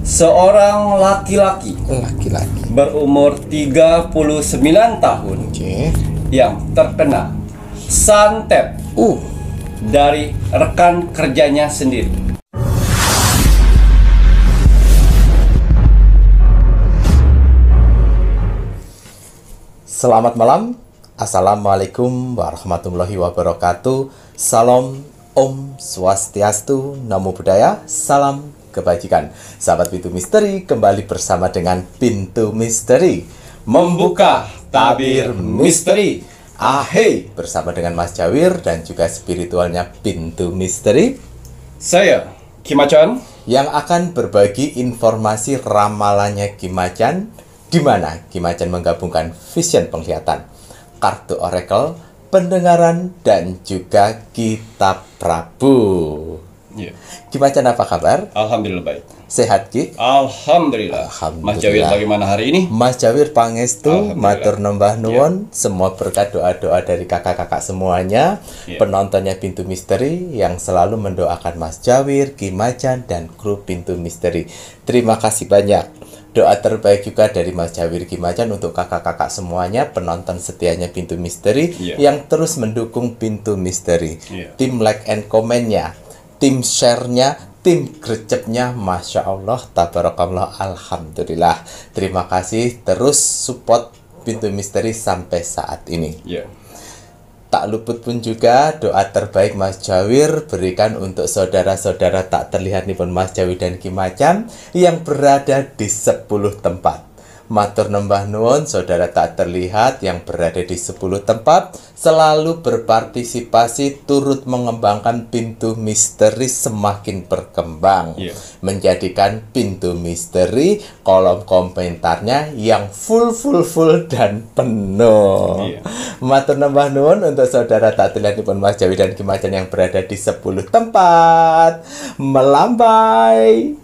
Seorang laki-laki berumur 39 tahun yang terkena santet dari rekan kerjanya sendiri. Selamat malam. Assalamualaikum warahmatullahi wabarakatuh. Salam Om Swastiastu, Namo Buddhaya, salam kebajikan. Sahabat Pintu Misteri, kembali bersama dengan Pintu Misteri membuka tabir misteri. Ahey, bersama dengan Mas Jawir dan juga spiritualnya Pintu Misteri. Saya Ki Macan yang akan berbagi informasi ramalannya Ki Macan, di mana Ki Macan menggabungkan vision penglihatan, kartu oracle, pendengaran, dan juga kitab Prabu. Ki Macan, apa kabar? Alhamdulillah baik. Sehat, Ki? Alhamdulillah. Mas Jawir bagaimana hari ini? Mas Jawir pangestu, matur nembah nuwun, semua berkat doa-doa dari kakak-kakak semuanya, penontonnya Pintu Misteri yang selalu mendoakan Mas Jawir, Ki Macan, dan kru Pintu Misteri. Terima kasih banyak. Doa terbaik juga dari Mas Jawir, Ki Macan untuk kakak-kakak semuanya, penonton setianya Pintu Misteri yang terus mendukung Pintu Misteri. Tim like and comment-nya, tim share-nya, tim gercepnya, Masya Allah, tabarakallah, Alhamdulillah. Terima kasih, terus support Pintu Misteri sampai saat ini. Tak luput pun juga doa terbaik Mas Jawir berikan untuk saudara-saudara tak terlihat nih pun Mas Jawir dan Ki Macan yang berada di 10 tempat. Matur nembah nuwun, saudara tak terlihat yang berada di 10 tempat selalu berpartisipasi turut mengembangkan Pintu Misteri semakin berkembang, menjadikan Pintu Misteri kolom komentarnya yang full dan penuh. Matur nembah nuwun untuk saudara tak terlihat pun Mas Jawi dan Ki Macan yang berada di 10 tempat. Melambai,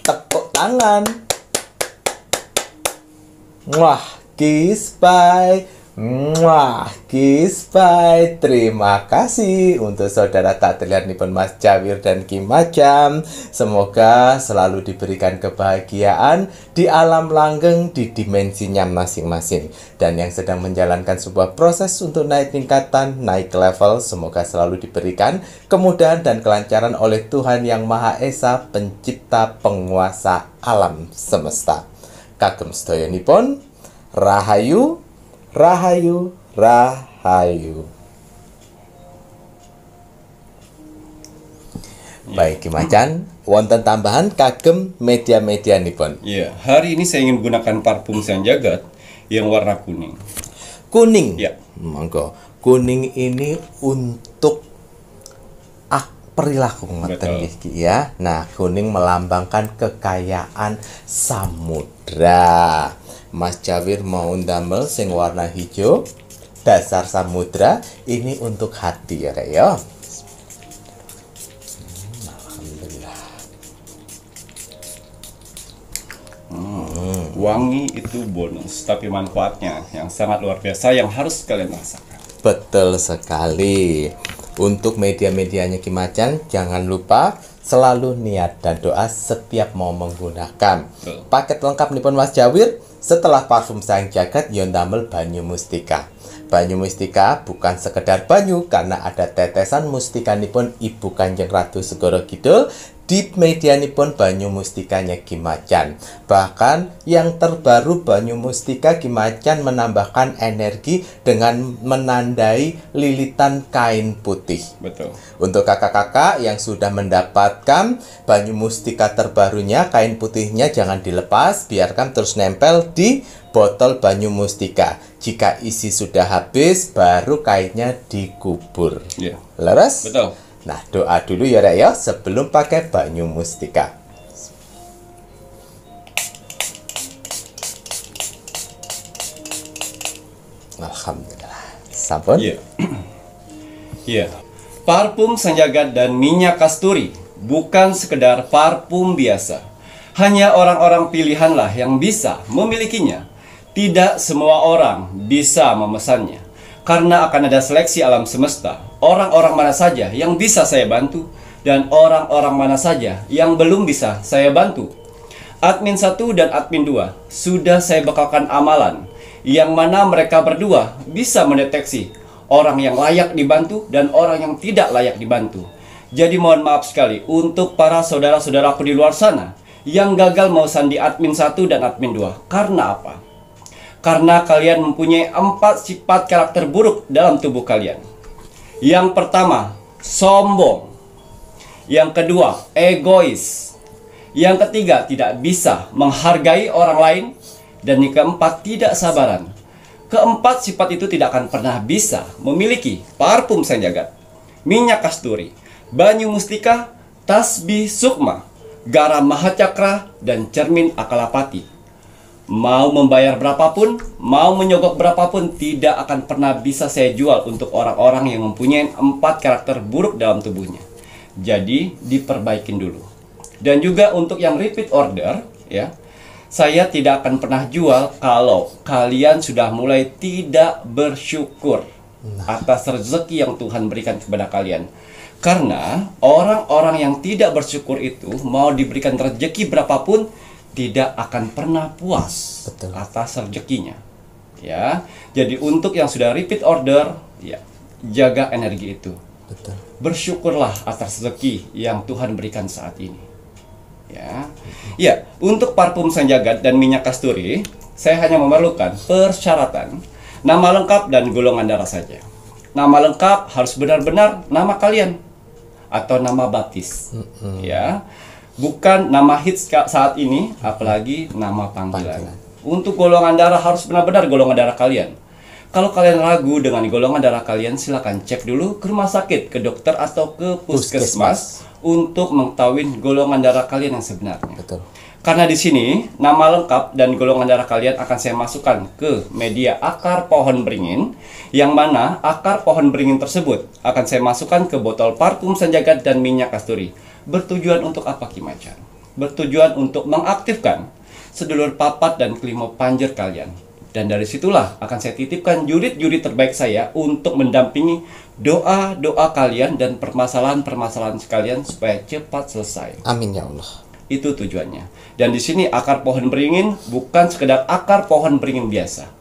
tepuk tangan. Wah, kiss bye. Wah, kiss bye. Terima kasih untuk saudara tak terlihat nih pun Mas Jawir dan Ki Macan. Semoga selalu diberikan kebahagiaan di alam langgeng di dimensinya masing-masing. Dan yang sedang menjalankan sebuah proses untuk naik tingkatan, naik level, semoga selalu diberikan kemudahan dan kelancaran oleh Tuhan Yang Maha Esa, pencipta penguasa alam semesta. Kagem sedayanipun, rahayu, rahayu, rahayu. Baik, Ki Macan, wonten tambahan kagem media-media nipun. Hari ini saya ingin menggunakan parfum Sang Jagat yang warna kuning. Kuning? Monggo. Kuning ini untuk perilaku ngeten iki ya. Nah, kuning melambangkan kekayaan samudra. Mas Jawir mau ndamel sing warna hijau, dasar samudra, ini untuk hati ya, Rek ya. Alhamdulillah. Wangi itu bonus, tapi manfaatnya yang sangat luar biasa yang harus kalian rasakan. Betul sekali. Untuk media-medianya Ki Macan, jangan lupa selalu niat dan doa setiap mau menggunakan. Paket lengkap nipun Mas Jawir, setelah parfum Sang Jagat yon damel banyu mustika. Banyu mustika bukan sekedar banyu karena ada tetesan mustika nipun Ibu Kanjeng Ratu Segoro Kidul di media nipun banyu mustikanya Ki Macan. Bahkan yang terbaru banyu mustika Ki Macan menambahkan energi dengan menandai lilitan kain putih. Betul. Untuk kakak-kakak yang sudah mendapatkan banyu mustika terbarunya, kain putihnya jangan dilepas, biarkan terus nempel di botol banyu mustika. Jika isi sudah habis, baru kainnya dikubur. Leres? Betul. Nah, doa dulu ya, Rek ya, sebelum pakai banyu mustika. Alhamdulillah. Sampun? Parfum Sang Jagat dan minyak kasturi bukan sekedar parfum biasa. Hanya orang-orang pilihanlah yang bisa memilikinya. Tidak semua orang bisa memesannya. Karena akan ada seleksi alam semesta, orang-orang mana saja yang bisa saya bantu, dan orang-orang mana saja yang belum bisa saya bantu. Admin 1 dan admin 2 sudah saya bekalkan amalan yang mana mereka berdua bisa mendeteksi orang yang layak dibantu dan orang yang tidak layak dibantu. Jadi mohon maaf sekali untuk para saudara-saudaraku di luar sana yang gagal mau sandi admin 1 dan admin 2. Karena apa? Karena kalian mempunyai 4 sifat karakter buruk dalam tubuh kalian. Yang pertama, sombong. Yang kedua, egois. Yang ketiga, tidak bisa menghargai orang lain. Dan yang keempat, tidak sabaran. Keempat sifat itu tidak akan pernah bisa memiliki parfum sang jagat, minyak kasturi, banyu mustika, tasbih sukma, garam mahacakra, dan cermin akalapati. Mau membayar berapapun, mau menyogok berapapun, tidak akan pernah bisa saya jual untuk orang-orang yang mempunyai 4 karakter buruk dalam tubuhnya. Jadi diperbaikin dulu. Dan juga untuk yang repeat order, ya, saya tidak akan pernah jual kalau kalian sudah mulai tidak bersyukur atas rezeki yang Tuhan berikan kepada kalian. Karena orang-orang yang tidak bersyukur itu mau diberikan rezeki berapapun tidak akan pernah puas. Betul. Atas rezekinya. Ya. Jadi untuk yang sudah repeat order, ya, jaga energi itu. Betul. Bersyukurlah atas rezeki yang Tuhan berikan saat ini. Ya. Ya, untuk parfum sang jagat dan minyak kasturi, saya hanya memerlukan persyaratan nama lengkap dan golongan darah saja. Nama lengkap harus benar-benar nama kalian atau nama baptis. Ya. Bukan nama hits saat ini, apalagi nama panggilan. Untuk golongan darah harus benar-benar golongan darah kalian. Kalau kalian ragu dengan golongan darah kalian, silakan cek dulu ke rumah sakit, ke dokter atau ke puskesmas untuk mengetahui golongan darah kalian yang sebenarnya. Betul. Karena di sini nama lengkap dan golongan darah kalian akan saya masukkan ke media akar pohon beringin, yang mana akar pohon beringin tersebut akan saya masukkan ke botol parfum sang jagat dan minyak kasturi. Bertujuan untuk apa, Ki Macan? Bertujuan untuk mengaktifkan sedulur papat dan kelima panjer kalian. Dan dari situlah akan saya titipkan jurit-jurit terbaik saya untuk mendampingi doa-doa kalian dan permasalahan-permasalahan sekalian supaya cepat selesai. Amin ya Allah. Itu tujuannya. Dan di sini akar pohon beringin bukan sekedar akar pohon beringin biasa.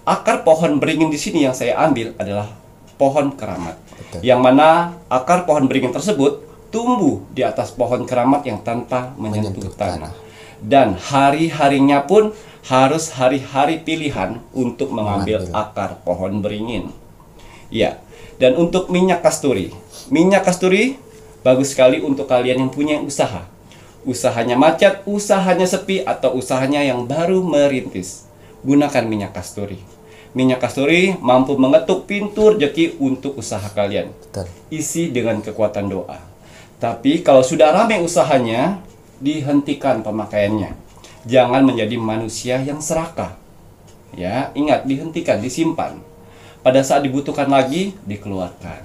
Akar pohon beringin di sini yang saya ambil adalah pohon keramat. Betul. Yang mana akar pohon beringin tersebut tumbuh di atas pohon keramat yang tanpa menyentuh tanah. Dan hari-harinya pun harus hari-hari pilihan untuk mengambil akar pohon beringin. Ya. Dan untuk minyak kasturi. Minyak kasturi bagus sekali untuk kalian yang punya usaha. Usahanya macet, usahanya sepi, atau usahanya yang baru merintis. Gunakan minyak kasturi. Minyak kasturi mampu mengetuk pintu rezeki untuk usaha kalian. Betul. Isi dengan kekuatan doa. Tapi kalau sudah ramai usahanya, dihentikan pemakaiannya. Jangan menjadi manusia yang serakah. Ya, ingat, dihentikan, disimpan. Pada saat dibutuhkan lagi, dikeluarkan.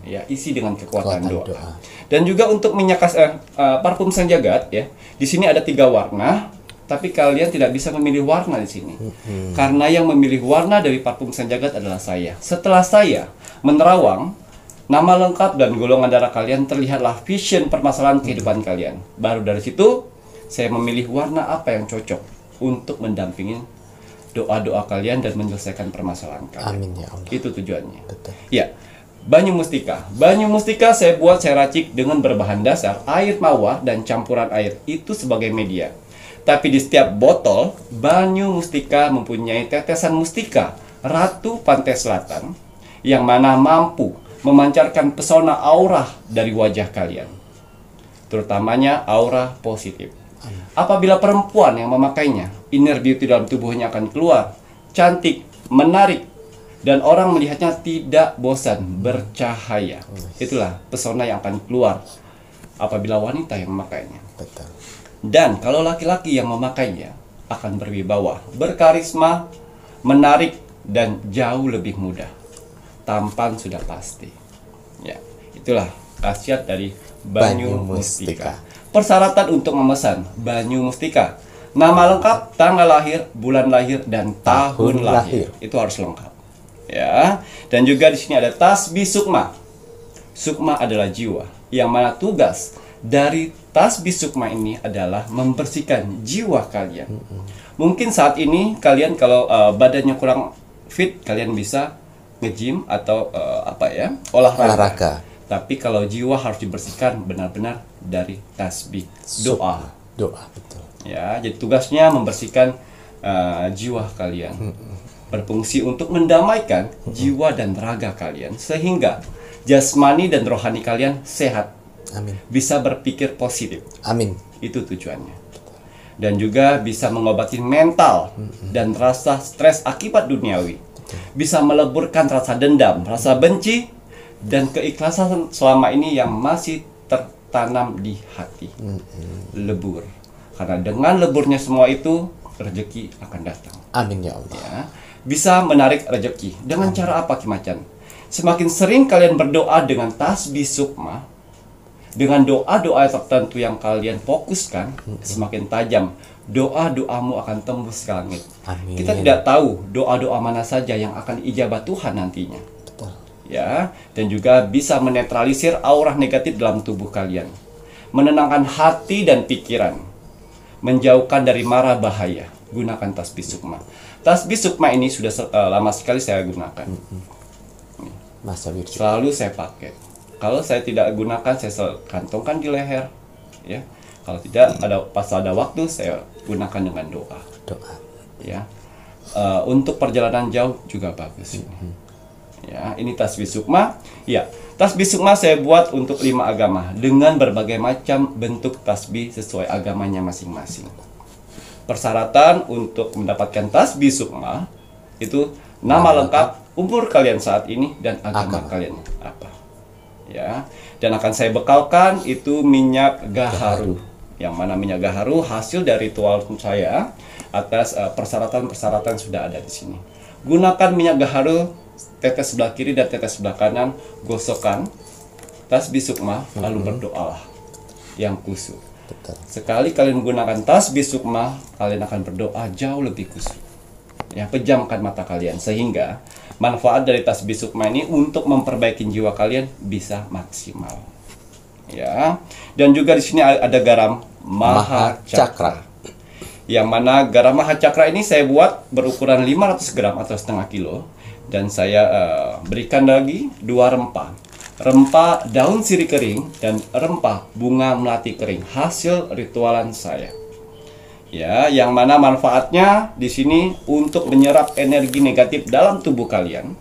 Ya, isi dengan kekuatan doa. Dan juga untuk minyak parfum sang jagat, ya. Di sini ada 3 warna, tapi kalian tidak bisa memilih warna di sini. Karena yang memilih warna dari parfum sang jagat adalah saya. Setelah saya menerawang nama lengkap dan golongan darah kalian, terlihatlah vision permasalahan kehidupan kalian. Baru dari situ, saya memilih warna apa yang cocok untuk mendampingi doa-doa kalian dan menyelesaikan permasalahan kalian. Amin ya Allah. Itu tujuannya. Betul. Ya, banyu mustika. Banyu mustika saya racik dengan berbahan dasar air mawar dan campuran air. Itu sebagai media. Tapi di setiap botol, banyu mustika mempunyai tetesan mustika Ratu Pantai Selatan yang mana mampu memancarkan pesona aura dari wajah kalian, terutamanya aura positif. Apabila perempuan yang memakainya, inner beauty dalam tubuhnya akan keluar, cantik, menarik, dan orang melihatnya tidak bosan, bercahaya. Itulah pesona yang akan keluar apabila wanita yang memakainya. Betul. Dan kalau laki-laki yang memakainya akan berwibawa, berkarisma, menarik, dan jauh lebih mudah. Tampan sudah pasti. Ya, itulah khasiat dari banyu mustika. Persyaratan untuk memesan banyu mustika: nama lengkap, tanggal lahir, bulan lahir, dan tahun lahir. Itu harus lengkap. Ya. Dan juga di sini ada tasbih sukma. Sukma adalah jiwa. Yang mana tugas dari tasbih sukma ini adalah membersihkan jiwa kalian. Mungkin saat ini kalian kalau badannya kurang fit, kalian bisa nge-gym atau olahraga. Tapi kalau jiwa harus dibersihkan benar-benar dari tasbih, doa. Doa, betul. Ya, jadi tugasnya membersihkan jiwa kalian. Berfungsi untuk mendamaikan jiwa dan raga kalian sehingga jasmani dan rohani kalian sehat. Amin. Bisa berpikir positif. Amin. Itu tujuannya. Dan juga bisa mengobati mental dan rasa stres akibat duniawi. Bisa meleburkan rasa dendam, rasa benci, dan keikhlasan selama ini yang masih tertanam di hati. Lebur. Karena dengan leburnya semua itu, rezeki akan datang. Amin ya Allah. Ya, bisa menarik rezeki. Dengan cara apa, Ki Macan? Semakin sering kalian berdoa dengan tasbih sukma, dengan doa-doa tertentu yang kalian fokuskan, semakin tajam doa-doamu akan tembus ke langit. Amin. Kita tidak tahu doa-doa mana saja yang akan ijabah Tuhan nantinya. Betul. Ya, dan juga bisa menetralisir aura negatif dalam tubuh kalian, menenangkan hati dan pikiran, menjauhkan dari mara bahaya. Gunakan tasbih sukma. Tasbih sukma ini sudah lama sekali saya gunakan. Masa Wirjo. Selalu saya pakai. Kalau saya tidak gunakan, saya kantongkan di leher. Ya, kalau tidak pas ada waktu, saya gunakan dengan doa. Doa. Ya, untuk perjalanan jauh juga bagus ini. Ya, ini tasbih sukma. Ya, tasbih sukma saya buat untuk 5 agama dengan berbagai macam bentuk tasbih sesuai agamanya masing-masing. Persyaratan untuk mendapatkan tasbih sukma itu nama lengkap, umur kalian saat ini, dan agama kalian apa. Ya, dan akan saya bekalkan itu minyak gaharu. Yang mana minyak gaharu hasil dari ritual saya atas persyaratan-persyaratan sudah ada di sini. Gunakan minyak gaharu, tetes sebelah kiri dan tetes sebelah kanan, gosokkan tasbih sukma, lalu berdoalah yang khusyuk. Betul. Sekali kalian menggunakan tasbih sukma, kalian akan berdoa jauh lebih khusyuk. Ya, pejamkan mata kalian sehingga manfaat dari tasbih sukma ini untuk memperbaiki jiwa kalian bisa maksimal. Ya, dan juga di sini ada garam Mahacakra. Yang mana garam Mahacakra ini saya buat berukuran 500 gram atau setengah kilo, dan saya berikan lagi 2 rempah. Rempah daun sirih kering dan rempah bunga melati kering hasil ritualan saya. Ya, yang mana manfaatnya di sini untuk menyerap energi negatif dalam tubuh kalian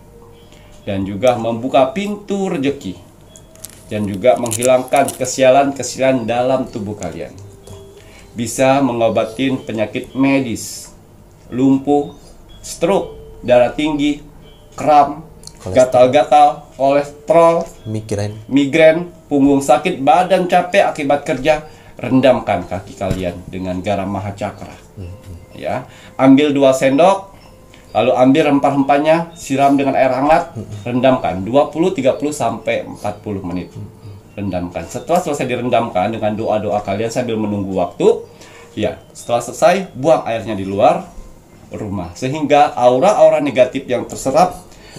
dan juga membuka pintu rezeki dan juga menghilangkan kesialan-kesialan dalam tubuh kalian. Bisa mengobatin penyakit medis, lumpuh, stroke, darah tinggi, kram, gatal-gatal, kolesterol, migrain, punggung sakit, badan capek akibat kerja. Rendamkan kaki kalian dengan garam Mahacakra. Ya, ambil 2 sendok, lalu ambil rempah-rempahnya, siram dengan air hangat, rendamkan 20, 30 sampai 40 menit. Rendamkan. Setelah selesai direndamkan dengan doa-doa kalian sambil menunggu waktu, ya, setelah selesai buang airnya di luar rumah sehingga aura-aura negatif yang terserap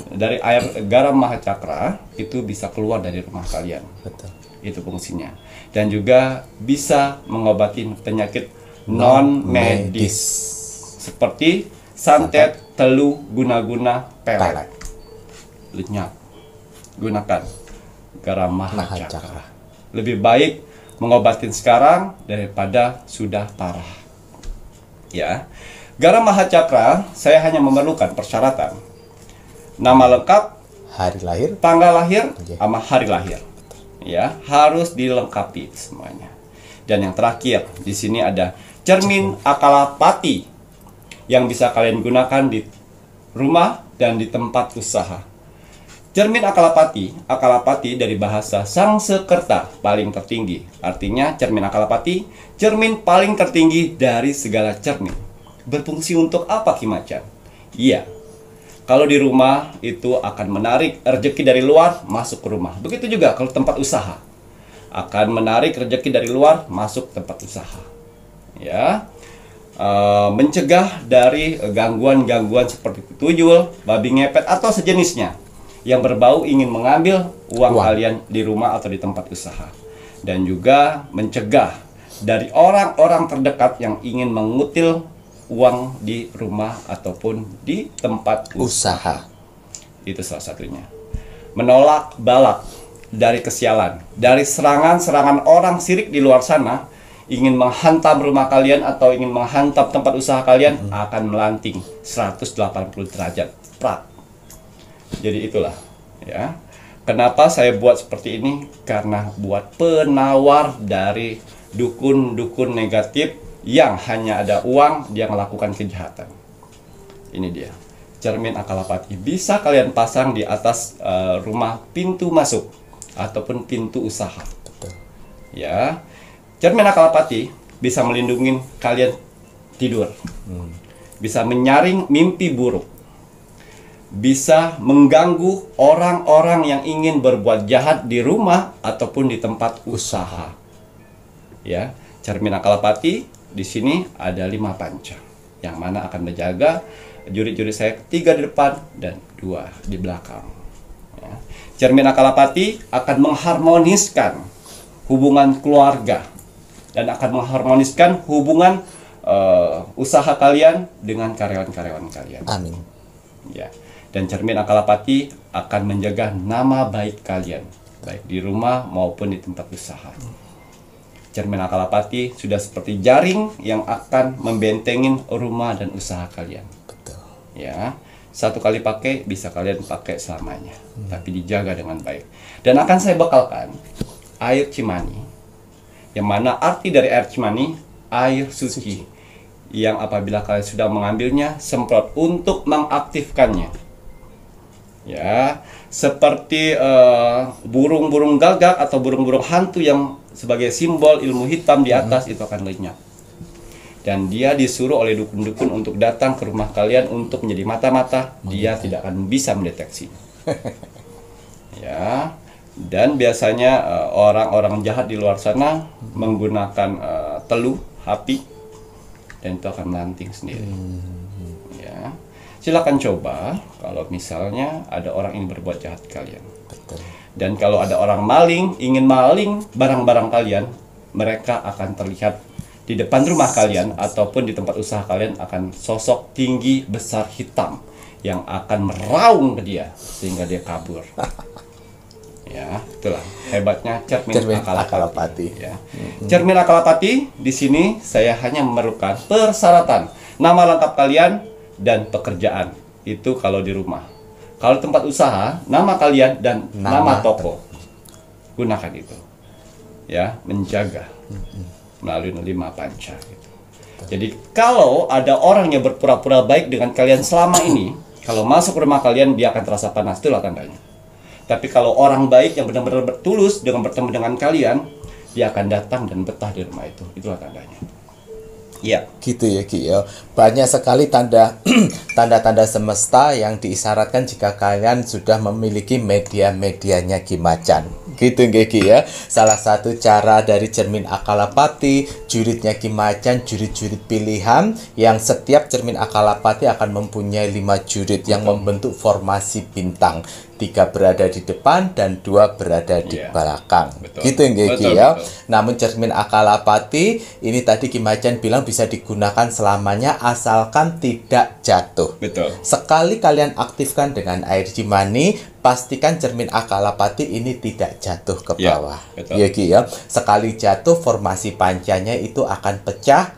dari air garam Mahacakra itu bisa keluar dari rumah kalian. Betul. Itu fungsinya. Dan juga bisa mengobati penyakit non-medis seperti santet, telu, guna-guna, pelet, lenyap. Gunakan garam Mahacakra. Lebih baik mengobatin sekarang daripada sudah parah. Ya, garam Mahacakra saya hanya memerlukan persyaratan nama lengkap, hari lahir, tanggal lahir, sama hari lahir. Ya, harus dilengkapi semuanya. Dan yang terakhir, di sini ada cermin akalapati yang bisa kalian gunakan di rumah dan di tempat usaha. Cermin akalapati dari bahasa Sangsekerta, paling tertinggi. Artinya cermin akalapati, cermin paling tertinggi dari segala cermin. Berfungsi untuk apa, Ki Macan? Iya, kalau di rumah itu akan menarik rezeki dari luar masuk ke rumah. Begitu juga kalau tempat usaha akan menarik rezeki dari luar masuk tempat usaha. Ya, mencegah dari gangguan-gangguan seperti tuyul, babi ngepet atau sejenisnya yang berbau ingin mengambil uang kalian di rumah atau di tempat usaha. Dan juga mencegah dari orang-orang terdekat yang ingin mengutil uang di rumah ataupun di tempat usaha. Itu salah satunya. Menolak balak dari kesialan, dari serangan-serangan orang sirik di luar sana, ingin menghantam rumah kalian atau ingin menghantam tempat usaha kalian, akan melanting 180 derajat. Prak. Jadi itulah, ya. Kenapa saya buat seperti ini? Karena buat penawar dari dukun-dukun negatif yang hanya ada uang, dia melakukan kejahatan. Ini dia. Cermin Akalapati bisa kalian pasang di atas rumah pintu masuk ataupun pintu usaha. Betul. Ya. Cermin Akalapati bisa melindungi kalian tidur. Bisa menyaring mimpi buruk. Bisa mengganggu orang-orang yang ingin berbuat jahat di rumah ataupun di tempat usaha. Ya, cermin Akalapati di sini ada 5 panca yang mana akan menjaga jurit-jurit saya 3 di depan dan 2 di belakang. Ya. Cermin Akalapati akan mengharmoniskan hubungan keluarga dan akan mengharmoniskan hubungan usaha kalian dengan karyawan-karyawan kalian. Amin. Ya. Dan cermin Akalapati akan menjaga nama baik kalian, baik di rumah maupun di tempat usaha. Cermin Akalapati sudah seperti jaring yang akan membentengin rumah dan usaha kalian. Betul. Ya, satu kali pakai bisa kalian pakai selamanya, tapi dijaga dengan baik. Dan akan saya bekalkan air Cimani, yang mana arti dari air Cimani, air suci, yang apabila kalian sudah mengambilnya, semprot untuk mengaktifkannya. Ya, seperti burung-burung gagak atau burung-burung hantu yang sebagai simbol ilmu hitam di atas itu akan lenyap. Dan dia disuruh oleh dukun-dukun untuk datang ke rumah kalian untuk menjadi mata-mata. Dia tidak akan bisa mendeteksi. Ya, dan biasanya orang-orang jahat di luar sana menggunakan teluh, api, dan itu akan melanting sendiri. Ya, silakan coba kalau misalnya ada orang yang berbuat jahat kalian. Betul. Dan kalau ada orang maling, ingin maling barang-barang kalian, mereka akan terlihat di depan rumah kalian ataupun di tempat usaha kalian akan sosok tinggi besar hitam yang akan meraung ke dia sehingga dia kabur. Ya, itulah hebatnya cermin Akalapati. Ya. Cermin Akalapati di sini saya hanya memerlukan persyaratan nama lengkap kalian dan pekerjaan. Itu kalau di rumah. Kalau tempat usaha, nama kalian dan nama toko. Gunakan itu. Ya, menjaga melalui 5 panca gitu. Jadi kalau ada orang yang berpura-pura baik dengan kalian selama ini, kalau masuk ke rumah kalian dia akan terasa panas, itulah tandanya. Tapi kalau orang baik yang benar-benar bertulus dengan bertemu dengan kalian, dia akan datang dan betah di rumah itu. Itulah tandanya. Iya. Gitu ya Ki ya. Banyak sekali tanda-tanda semesta yang diisyaratkan jika kalian sudah memiliki media-medianya Ki Macan. Gitu nggih Ki ya. Salah satu cara dari cermin Akalapati, juritnya Ki Macan, jurit-jurit pilihan yang setiap cermin Akalapati akan mempunyai 5 jurit yang membentuk formasi bintang. 3 berada di depan dan 2 berada di belakang. Betul. Gitu nggih Ki ya. Betul. Namun cermin Akalapati ini tadi Ki Macan bilang bisa digunakan selamanya asalkan tidak jatuh. Betul. Sekali kalian aktifkan dengan air Cimani, pastikan cermin Akalapati ini tidak jatuh ke Ya, bawah. betul. Ya Ki ya. Sekali jatuh formasi pancanya itu akan pecah.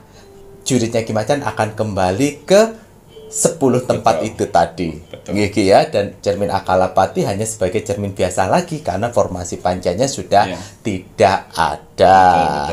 Juritnya Ki Macan akan kembali ke 10 tempat Betul. itu tadi. Betul. Gitu ya. Dan cermin Akalapati hanya sebagai cermin biasa lagi karena formasi pancanya sudah Ya. tidak ada.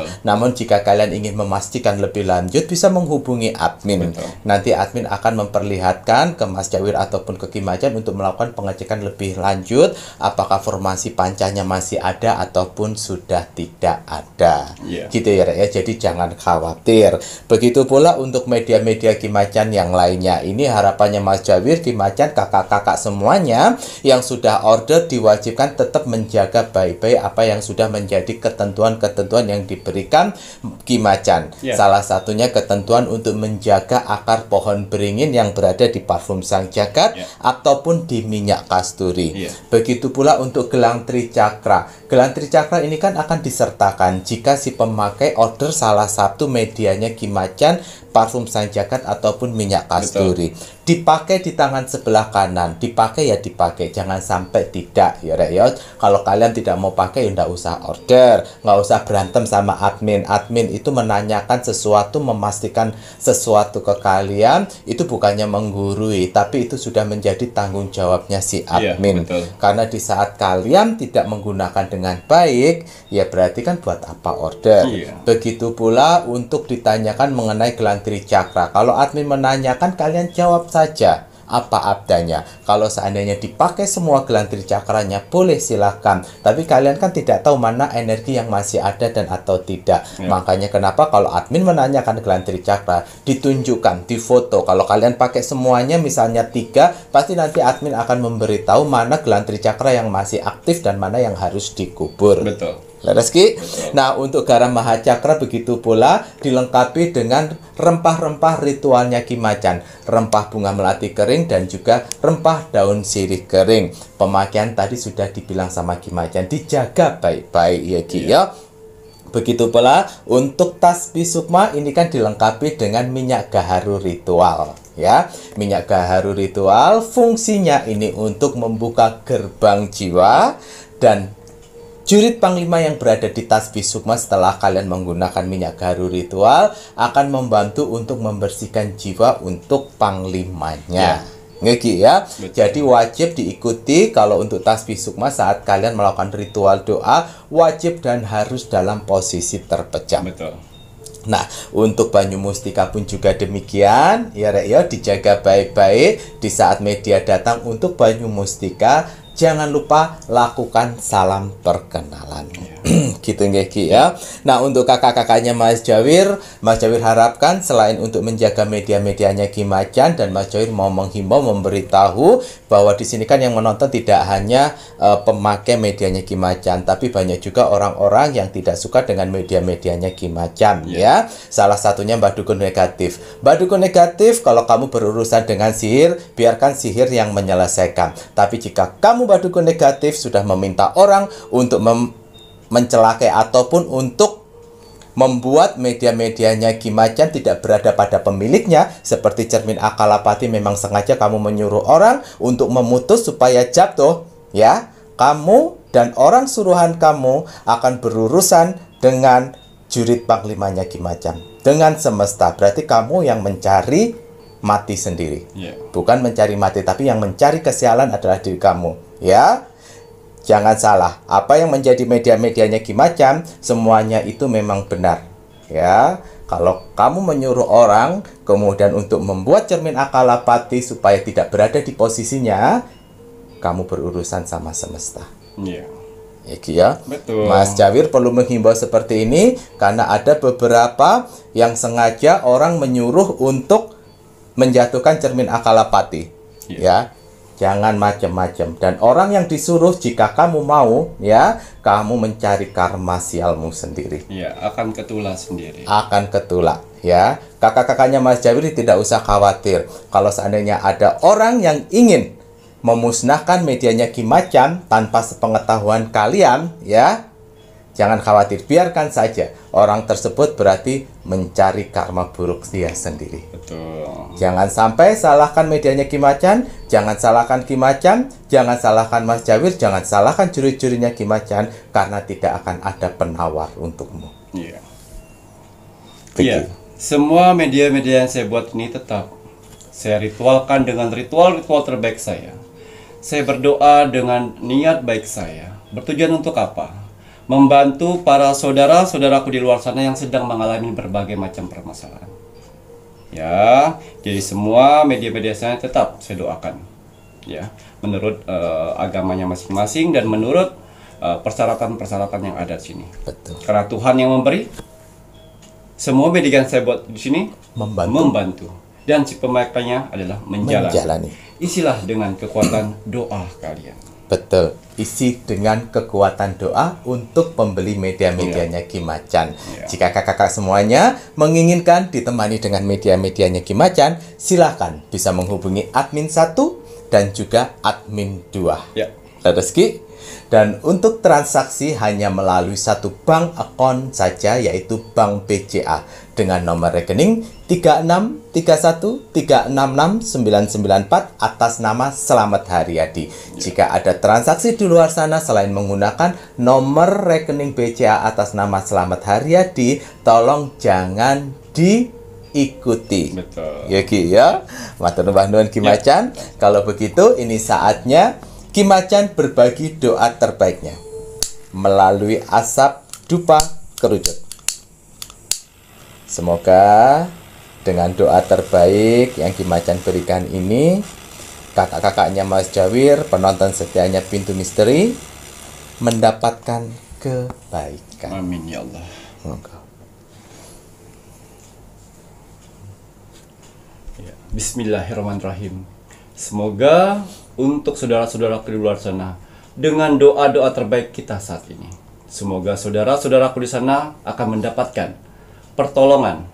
Betul. Namun jika kalian ingin memastikan lebih lanjut bisa menghubungi admin. Betul. Nanti admin akan memperlihatkan ke Mas Jawir ataupun ke Ki Macan untuk melakukan pengecekan lebih lanjut apakah formasi pancanya masih ada ataupun sudah tidak ada. Iya. Gitu ya, Rek, ya. Jadi jangan khawatir. Begitu pula untuk media-media Ki Macan yang lainnya. Ini harapannya Mas Jawir, Ki Macan, kakak-kakak semuanya yang sudah order diwajibkan tetap menjaga baik-baik apa yang sudah menjadi ketentuan-ketentuan yang diberikan Ki Macan. Salah satunya ketentuan untuk menjaga akar pohon beringin yang berada di parfum Sang Jagat ataupun di minyak kasturi. Begitu pula untuk gelang tricakra. Gelang tricakra ini kan akan disertakan jika si pemakai order salah satu medianya Ki Macan, parfum Sang Jagat ataupun minyak kasturi. Dipakai di tangan sebelah kanan, dipakai ya dipakai, jangan sampai tidak ya Rek ya. Kalau kalian tidak mau pakai ya nggak usah order, nggak usah berantem sama admin. Admin itu menanyakan sesuatu, memastikan sesuatu ke kalian, itu bukannya menggurui, tapi itu sudah menjadi tanggung jawabnya si admin. Karena di saat kalian tidak menggunakan dengan baik, ya berarti kan buat apa order. Begitu pula untuk ditanyakan mengenai gelang tricakra. Kalau admin menanyakan, kalian jawab saja apa adanya. Kalau seandainya dipakai semua gelang tricakranya, boleh silahkan. Tapi kalian kan tidak tahu mana energi yang masih ada dan atau tidak. Makanya kenapa kalau admin menanyakan gelang tricakra, ditunjukkan, difoto. Kalau kalian pakai semuanya, misalnya 3, pasti nanti admin akan memberitahu mana gelang tricakra yang masih aktif dan mana yang harus dikubur. Betul. Reski. Nah, untuk garam mahacakra begitu pula dilengkapi dengan rempah-rempah ritualnya Ki Macan, rempah bunga melati kering dan juga rempah daun sirih kering. Pemakaian tadi sudah dibilang sama Ki Macan, dijaga baik-baik ya Ki ya. Begitu pula untuk tasbih sukma ini kan dilengkapi dengan minyak gaharu ritual ya. Minyak gaharu ritual fungsinya ini untuk membuka gerbang jiwa, dan jurit panglima yang berada di tasbih sukma setelah kalian menggunakan minyak gaharu ritual akan membantu untuk membersihkan jiwa untuk panglimanya. Ngeki ya. Jadi wajib diikuti kalau untuk tasbih sukma saat kalian melakukan ritual doa, wajib dan harus dalam posisi terpejam. Betul. Nah, untuk banyu mustika pun juga demikian. Ya Rek ya, dijaga baik-baik di saat media datang untuk banyu mustika. Jangan lupa lakukan salam perkenalan. Gitu Ngeki ya. Nah, untuk kakak-kakaknya Mas Jawir harapkan selain untuk menjaga media-medianya Ki Macan, dan Mas Jawir mau menghimbau, memberitahu bahwa di sini kan yang menonton tidak hanya pemakai medianya Ki Macan, tapi banyak juga orang-orang yang tidak suka dengan media-medianya Ki Macan ya. Salah satunya Mbak Dukun Negatif. Mbak Dukun Negatif, kalau kamu berurusan dengan sihir, biarkan sihir yang menyelesaikan. Tapi jika kamu Mbak Dukun Negatif sudah meminta orang untuk mencelakai ataupun untuk membuat media-medianya Ki Macan tidak berada pada pemiliknya, seperti cermin Akalapati, memang sengaja kamu menyuruh orang untuk memutus supaya jatuh ya, kamu dan orang suruhan kamu akan berurusan dengan jurit panglimanya Ki Macan, dengan semesta. Berarti kamu yang mencari mati sendiri, bukan mencari mati, tapi yang mencari kesialan adalah diri kamu ya. Jangan salah, apa yang menjadi media-medianya Ki Macan, semuanya itu memang benar ya. Kalau kamu menyuruh orang kemudian untuk membuat cermin Akalapati supaya tidak berada di posisinya, kamu berurusan sama semesta. Ya Ki ya. Betul. Mas Jawir perlu menghimbau seperti ini karena ada beberapa yang sengaja orang menyuruh untuk menjatuhkan cermin Akalapati ya. Jangan macam-macam. Dan orang yang disuruh, jika kamu mau ya, kamu mencari karma sialmu sendiri. Ya, akan ketulak sendiri. Akan ketulak ya. Kakak-kakaknya Mas Jawir tidak usah khawatir. Kalau seandainya ada orang yang ingin memusnahkan medianya Ki Macan tanpa sepengetahuan kalian ya, jangan khawatir, biarkan saja. Orang tersebut berarti mencari karma buruk dia sendiri. Betul. Jangan sampai salahkan medianya Ki Macan, jangan salahkan Ki Macan, jangan salahkan Mas Jawir, jangan salahkan juri-jurinya Ki Macan, karena tidak akan ada penawar untukmu. Iya. Iya. Semua media-media yang saya buat ini tetap saya ritualkan dengan ritual-ritual terbaik saya. Saya berdoa dengan niat baik saya. Bertujuan untuk apa? Membantu para saudara-saudaraku di luar sana yang sedang mengalami berbagai macam permasalahan. Ya, jadi semua media-media saya tetap saya doakan. Ya, menurut agamanya masing-masing dan menurut persyaratan-persyaratan yang ada di sini. Betul. Karena Tuhan yang memberi, semua media yang saya buat di sini membantu. dan si pemakainya adalah menjalani. Menjalani. Isilah dengan kekuatan doa kalian. Betul, isi dengan kekuatan doa untuk pembeli media-medianya Ki Macan. Jika kakak-kakak semuanya menginginkan ditemani dengan media-medianya Ki Macan, silahkan bisa menghubungi admin 1 dan juga admin 2. Ya. Rezeki. Dan untuk transaksi hanya melalui satu bank akun saja, yaitu Bank BCA dengan nomor rekening 3631366994 atas nama Slamet Haryadi. Jika ada transaksi di luar sana selain menggunakan nomor rekening BCA atas nama Slamet Haryadi, tolong jangan diikuti. Betul. Ya Ki ya. Matur nuwun Ki Macan. Kalau begitu ini saatnya Ki Macan berbagi doa terbaiknya melalui asap dupa kerucut. Semoga dengan doa terbaik yang Ki Macan berikan ini, kakak-kakaknya Mas Jawir, penonton setianya Pintu Misteri, mendapatkan kebaikan. Amin ya Allah. Semoga. Ya. Bismillahirrahmanirrahim. Semoga untuk saudara-saudaraku di luar sana, dengan doa-doa terbaik kita saat ini, semoga saudara-saudaraku di sana akan mendapatkan pertolongan,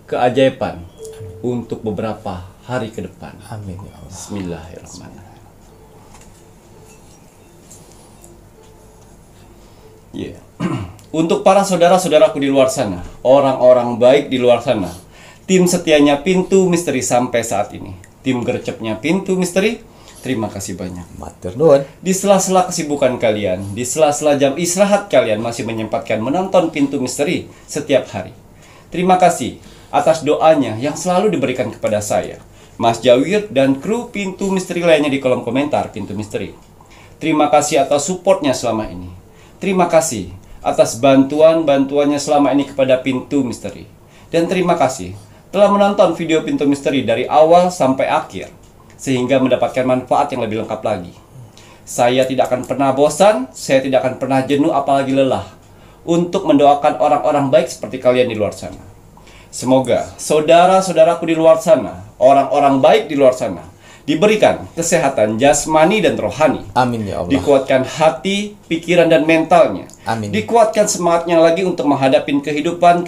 keajaiban untuk beberapa hari ke depan. Amin ya Allah. Bismillahirrahmanirrahim. Yeah. Untuk para saudara-saudaraku di luar sana, orang-orang baik di luar sana, tim setianya Pintu Misteri sampai saat ini, tim gercepnya Pintu Misteri, terima kasih banyak. Matur nuwun. Di sela-sela kesibukan kalian, di sela-sela jam istirahat kalian masih menyempatkan menonton Pintu Misteri setiap hari. Terima kasih atas doanya yang selalu diberikan kepada saya, Mas Jawir, dan kru Pintu Misteri lainnya di kolom komentar Pintu Misteri. Terima kasih atas supportnya selama ini. Terima kasih atas bantuan-bantuannya selama ini kepada Pintu Misteri. Dan terima kasih telah menonton video Pintu Misteri dari awal sampai akhir, sehingga mendapatkan manfaat yang lebih lengkap lagi. Saya tidak akan pernah bosan, saya tidak akan pernah jenuh apalagi lelah untuk mendoakan orang-orang baik seperti kalian di luar sana. Semoga saudara-saudaraku di luar sana, orang-orang baik di luar sana, diberikan kesehatan jasmani dan rohani. Amin ya Allah. Dikuatkan hati, pikiran, dan mentalnya. Amin. Dikuatkan semangatnya lagi untuk menghadapi kehidupan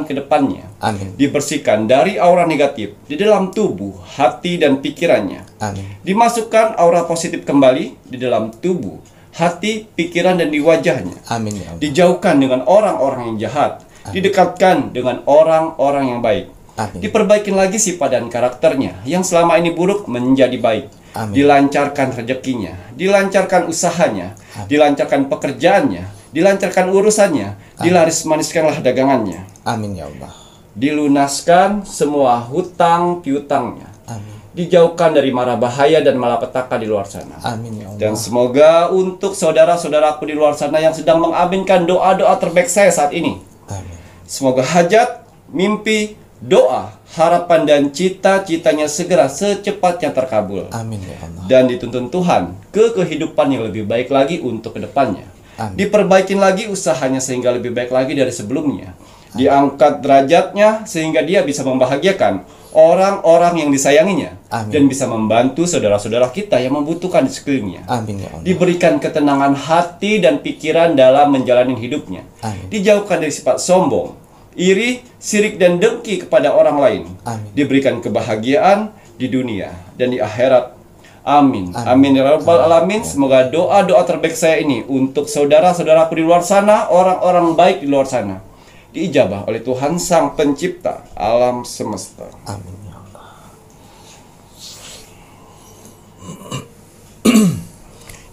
ke depannya. Amin. Dibersihkan dari aura negatif di dalam tubuh, hati, dan pikirannya. Amin. Dimasukkan aura positif kembali di dalam tubuh, hati, pikiran, dan di wajahnya. Amin ya Allah. Dijauhkan dengan orang-orang yang jahat. Didekatkan dengan orang-orang yang baik. Amin. Diperbaikin lagi sifat dan karakternya yang selama ini buruk menjadi baik. Amin. Dilancarkan rezekinya, dilancarkan usahanya, dilancarkan pekerjaannya, dilancarkan urusannya, dilaris-maniskanlah dagangannya. Amin ya Allah. Dilunaskan semua hutang piutangnya. Amin. Dijauhkan dari mara bahaya dan malapetaka di luar sana. Amin ya Allah. Dan semoga untuk saudara-saudaraku di luar sana yang sedang mengaminkan doa-doa terbaik saya saat ini, Amin. semoga hajat, mimpi, doa, harapan, dan cita-citanya segera secepatnya terkabul. Amin ya Allah. Dan dituntun Tuhan ke kehidupan yang lebih baik lagi untuk kedepannya. Amin. Diperbaikin lagi usahanya sehingga lebih baik lagi dari sebelumnya. Diangkat derajatnya sehingga dia bisa membahagiakan orang-orang yang disayanginya. Amin. Dan bisa membantu saudara-saudara kita yang membutuhkan di sekelilingnya. Amin ya Allah. Diberikan ketenangan hati dan pikiran dalam menjalani hidupnya. Amin. Dijauhkan dari sifat sombong, iri, sirik, dan dengki kepada orang lain. Amin. Diberikan kebahagiaan di dunia dan di akhirat. Amin. Amin. Amin ya rabbal alamin. Semoga doa-doa terbaik saya ini untuk saudara-saudaraku di luar sana, orang-orang baik di luar sana, diijabah oleh Tuhan Sang Pencipta alam semesta. Amin ya Allah.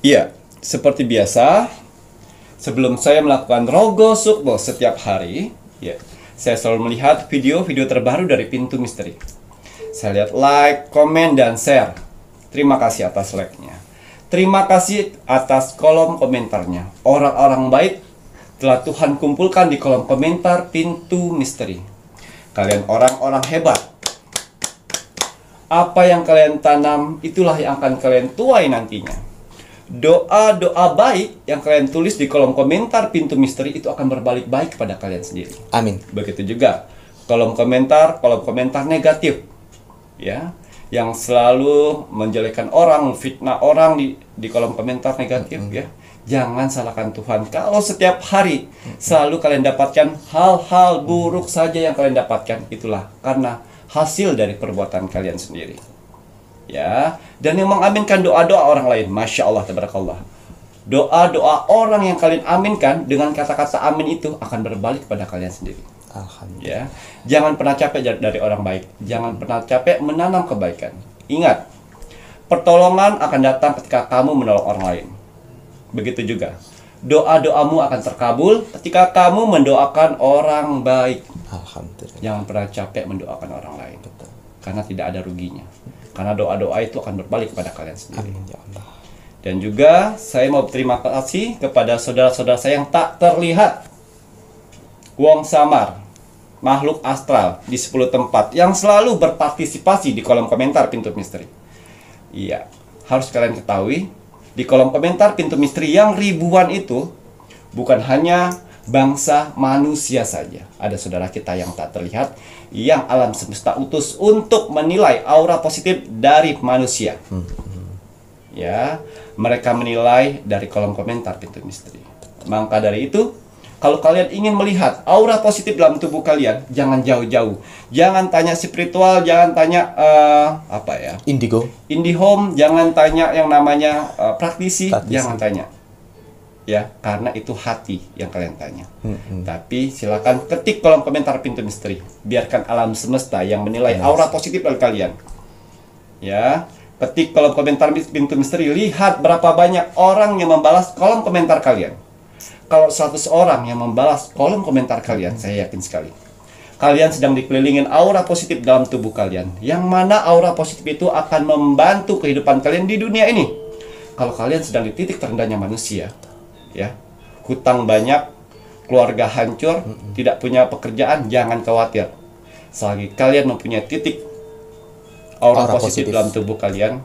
Iya, seperti biasa, sebelum saya melakukan Rogo Sukmo setiap hari, ya, saya selalu melihat video-video terbaru dari Pintu Misteri. Saya lihat like, komen, dan share. Terima kasih atas like-nya. Terima kasih atas kolom komentarnya. Orang-orang baik telah Tuhan kumpulkan di kolom komentar Pintu Misteri. Kalian orang-orang hebat. Apa yang kalian tanam, itulah yang akan kalian tuai nantinya. Doa-doa baik yang kalian tulis di kolom komentar Pintu Misteri itu akan berbalik baik kepada kalian sendiri. Amin. Begitu juga kolom komentar negatif ya, yang selalu menjelekkan orang, fitnah orang di kolom komentar negatif, ya. Jangan salahkan Tuhan. Kalau setiap hari selalu kalian dapatkan hal-hal buruk saja yang kalian dapatkan, itulah karena hasil dari perbuatan kalian sendiri. Ya, dan yang mengaminkan doa-doa orang lain, Masya Allah, tabarakallah. Doa-doa orang yang kalian aminkan dengan kata-kata amin itu akan berbalik kepada kalian sendiri. Alhamdulillah. Ya, jangan pernah capek dari orang baik. Jangan pernah capek menanam kebaikan. Ingat, pertolongan akan datang ketika kamu menolong orang lain. Begitu juga doa-doamu akan terkabul ketika kamu mendoakan orang baik. Alhamdulillah. Jangan pernah capek mendoakan orang lain, karena tidak ada ruginya. Karena doa-doa itu akan berbalik kepada kalian sendiri. Amin ya Allah. Dan juga saya mau berterima kasih kepada saudara-saudara saya yang tak terlihat, Wong Samar, makhluk astral di 10 tempat yang selalu berpartisipasi di kolom komentar Pintu Misteri. Iya, harus kalian ketahui, di kolom komentar Pintu Misteri yang ribuan itu bukan hanya bangsa manusia saja. Ada saudara kita yang tak terlihat, yang alam semesta utus untuk menilai aura positif dari manusia. Ya, mereka menilai dari kolom komentar Pintu Misteri. Maka dari itu, kalau kalian ingin melihat aura positif dalam tubuh kalian, jangan jauh-jauh. Jangan tanya spiritual, jangan tanya Indigo. IndiHome, jangan tanya yang namanya praktisi, jangan tanya. Ya, karena itu hati yang kalian tanya. Tapi silakan ketik kolom komentar Pintu Misteri. Biarkan alam semesta yang menilai aura positif dari kalian. Ya, ketik kolom komentar Pintu Misteri, lihat berapa banyak orang yang membalas kolom komentar kalian. Kalau 100 orang yang membalas kolom komentar kalian, saya yakin sekali kalian sedang dikelilingin aura positif dalam tubuh kalian, yang mana aura positif itu akan membantu kehidupan kalian di dunia ini. Kalau kalian sedang di titik terendahnya manusia, ya, hutang banyak, keluarga hancur, tidak punya pekerjaan, jangan khawatir. Selagi kalian mempunyai titik aura positif dalam tubuh kalian,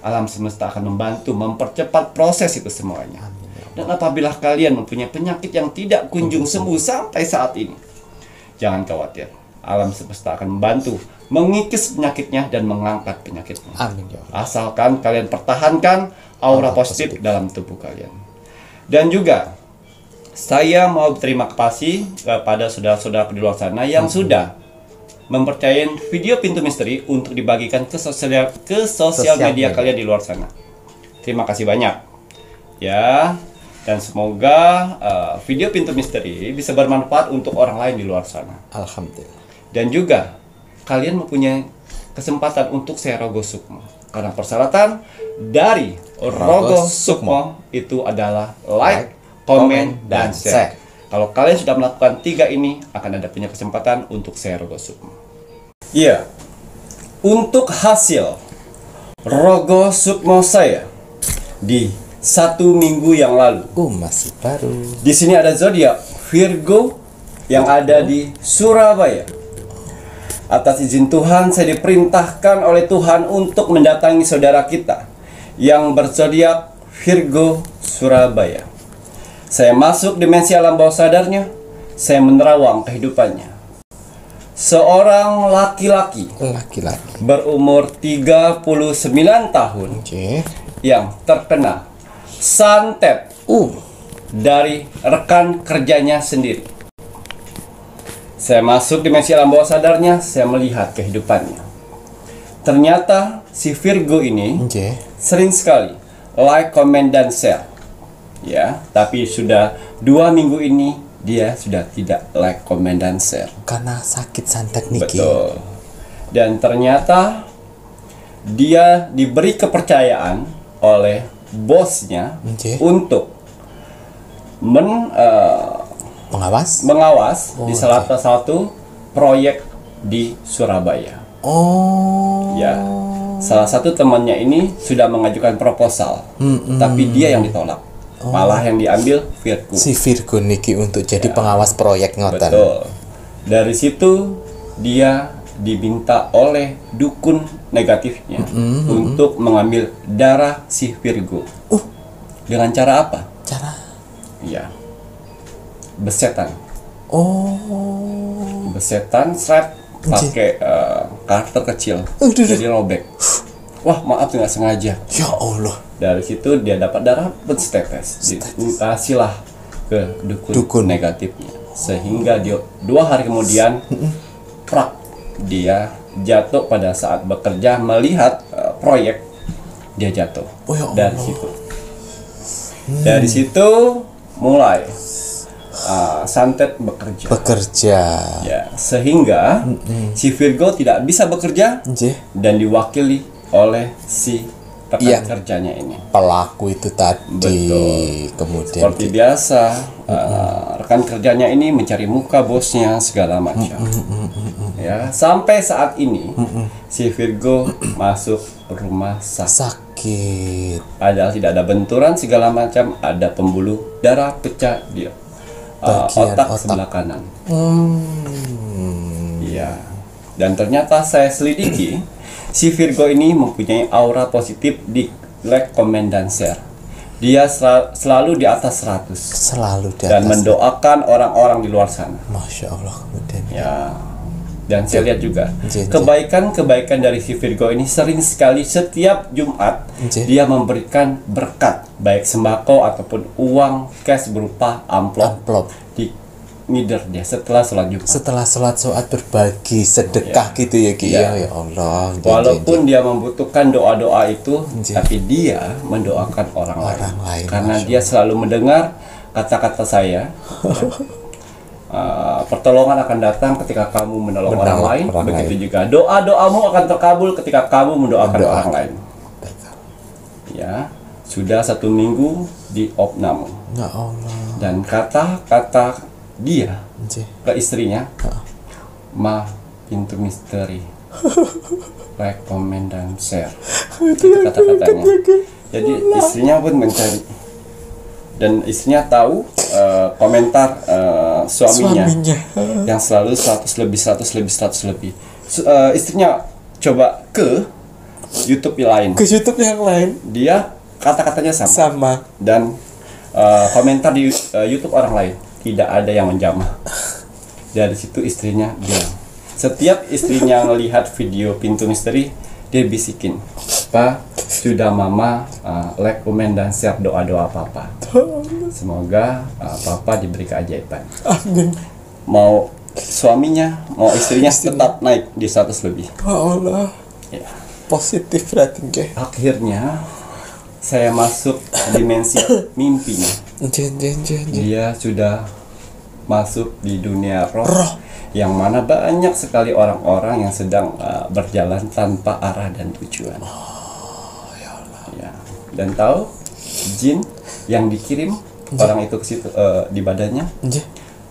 alam semesta akan membantu mempercepat proses itu semuanya. Dan apabila kalian mempunyai penyakit yang tidak kunjung sembuh sampai saat ini, jangan khawatir. Alam semesta akan membantu mengikis penyakitnya dan mengangkat penyakitnya. Amin ya Allah. Asalkan kalian pertahankan aura positif dalam tubuh kalian. Dan juga saya mau berterima kasih kepada saudara-saudara di luar sana yang sudah mempercayai video Pintu Misteri untuk dibagikan ke sosial media kalian di luar sana. Terima kasih banyak. Ya. Dan semoga video Pintu Misteri bisa bermanfaat untuk orang lain di luar sana. Alhamdulillah. Dan juga kalian mempunyai kesempatan untuk share Rogo Sukmo. Karena persyaratan dari Rogo Sukmo itu adalah like, komen, dan share. Kalau kalian sudah melakukan 3 ini, akan ada punya kesempatan untuk share Rogo Sukmo. Iya, untuk hasil Rogo Sukmo saya di 1 minggu yang lalu. Masih baru. Di sini ada zodiak Virgo yang ada di Surabaya. Atas izin Tuhan, saya diperintahkan oleh Tuhan untuk mendatangi saudara kita yang berzodiak Virgo Surabaya. Saya masuk dimensi alam bawah sadarnya. Saya menerawang kehidupannya. Seorang laki-laki berumur 39 tahun yang terkena santet dari rekan kerjanya sendiri. Saya masuk dimensi alam bawah sadarnya, saya melihat kehidupannya. Ternyata si Virgo ini sering sekali like, comment, dan share. Ya, tapi sudah 2 minggu ini dia sudah tidak like, comment, dan share. Karena sakit santet niki. Betul. Dan ternyata dia diberi kepercayaan oleh bosnya untuk mengawas di salah satu proyek di Surabaya. Ya, salah satu temannya ini sudah mengajukan proposal, tapi dia yang ditolak. Malah yang diambil Virgo. Si Virgo niki untuk jadi pengawas proyek ngoten. Betul. Dari situ dia diminta oleh dukun negatifnya untuk mengambil darah si Virgo. Dengan cara apa? Besetan. Besetan, pakai karakter kecil, Aduh. jadi robek. Wah, maaf nggak sengaja. Ya Allah. Dari situ dia dapat darah setetes, dikasihlah ke dukun negatifnya, sehingga dia 2 hari kemudian prak, dia jatuh pada saat bekerja melihat proyek, dia jatuh. Oh, ya Allah. Dari situ, dari situ mulai santet bekerja. Ya, sehingga si Virgo tidak bisa bekerja Nggih. dan diwakili oleh si rekan Iya. kerjanya ini. Pelaku itu tadi. Betul. Kemudian Seperti biasa, rekan kerjanya ini mencari muka bosnya segala macam. Ya, sampai saat ini si Virgo masuk rumah sakit. sakit. Padahal tidak ada benturan segala macam, ada pembuluh darah pecah di Bagian otak otak. sebelah kanan. Hmm. Iya. Dan ternyata saya selidiki, si Virgo ini mempunyai aura positif di like, comment, dan share. Dia selalu di atas 100 Selalu di dan atas. mendoakan orang-orang di luar sana. Masya Allah. Kemudian Ya. Dan saya lihat juga Nggih, nggih. kebaikan-kebaikan dari si Virgo ini sering sekali setiap Jumat Nggih. dia memberikan berkat, baik sembako ataupun uang cash berupa amplop amplop. di mider dia setelah sholat Jumat. Setelah sholat berbagi sedekah gitu ya Ki. Ya. Ya Allah. Walaupun dia membutuhkan doa-doa itu, Nggih. tapi dia mendoakan orang Orang lain, karena Masya dia selalu mendengar kata-kata saya. Pertolongan akan datang ketika kamu menolong orang lain. Begitu juga doa-doamu akan terkabul ketika kamu mendoakan orang lain. Ya, sudah 1 minggu di opname Ya Allah. dan kata-kata dia Nggih. ke istrinya, ma, pintu misteri, like, comment, dan share. Itu kata-katanya. Jadi istrinya pun mencari, dan istrinya tahu komentar suaminya yang selalu 100 lebih, 100 lebih, 100 lebih. Istrinya coba ke YouTube yang lain, Ke YouTube yang lain dia kata-katanya sama, sama. dan komentar di YouTube orang lain tidak ada yang menjamah. Dari situ istrinya bilang, setiap istrinya melihat video pintu misteri, dia bisikin, Pak, sudah mama like, comment, dan share doa-doa papa. Semoga papa diberi keajaiban. Amin. Mau suaminya, mau istrinya tetap naik di 100 lebih. Ya Allah. Ya. Positif berarti nggih. Akhirnya saya masuk dimensi mimpinya. Nggih. Dia sudah masuk di dunia roh, yang mana banyak sekali orang-orang yang sedang berjalan tanpa arah dan tujuan. Ya. Dan tahu jin yang dikirim orang itu ke situ di badannya, Nggih.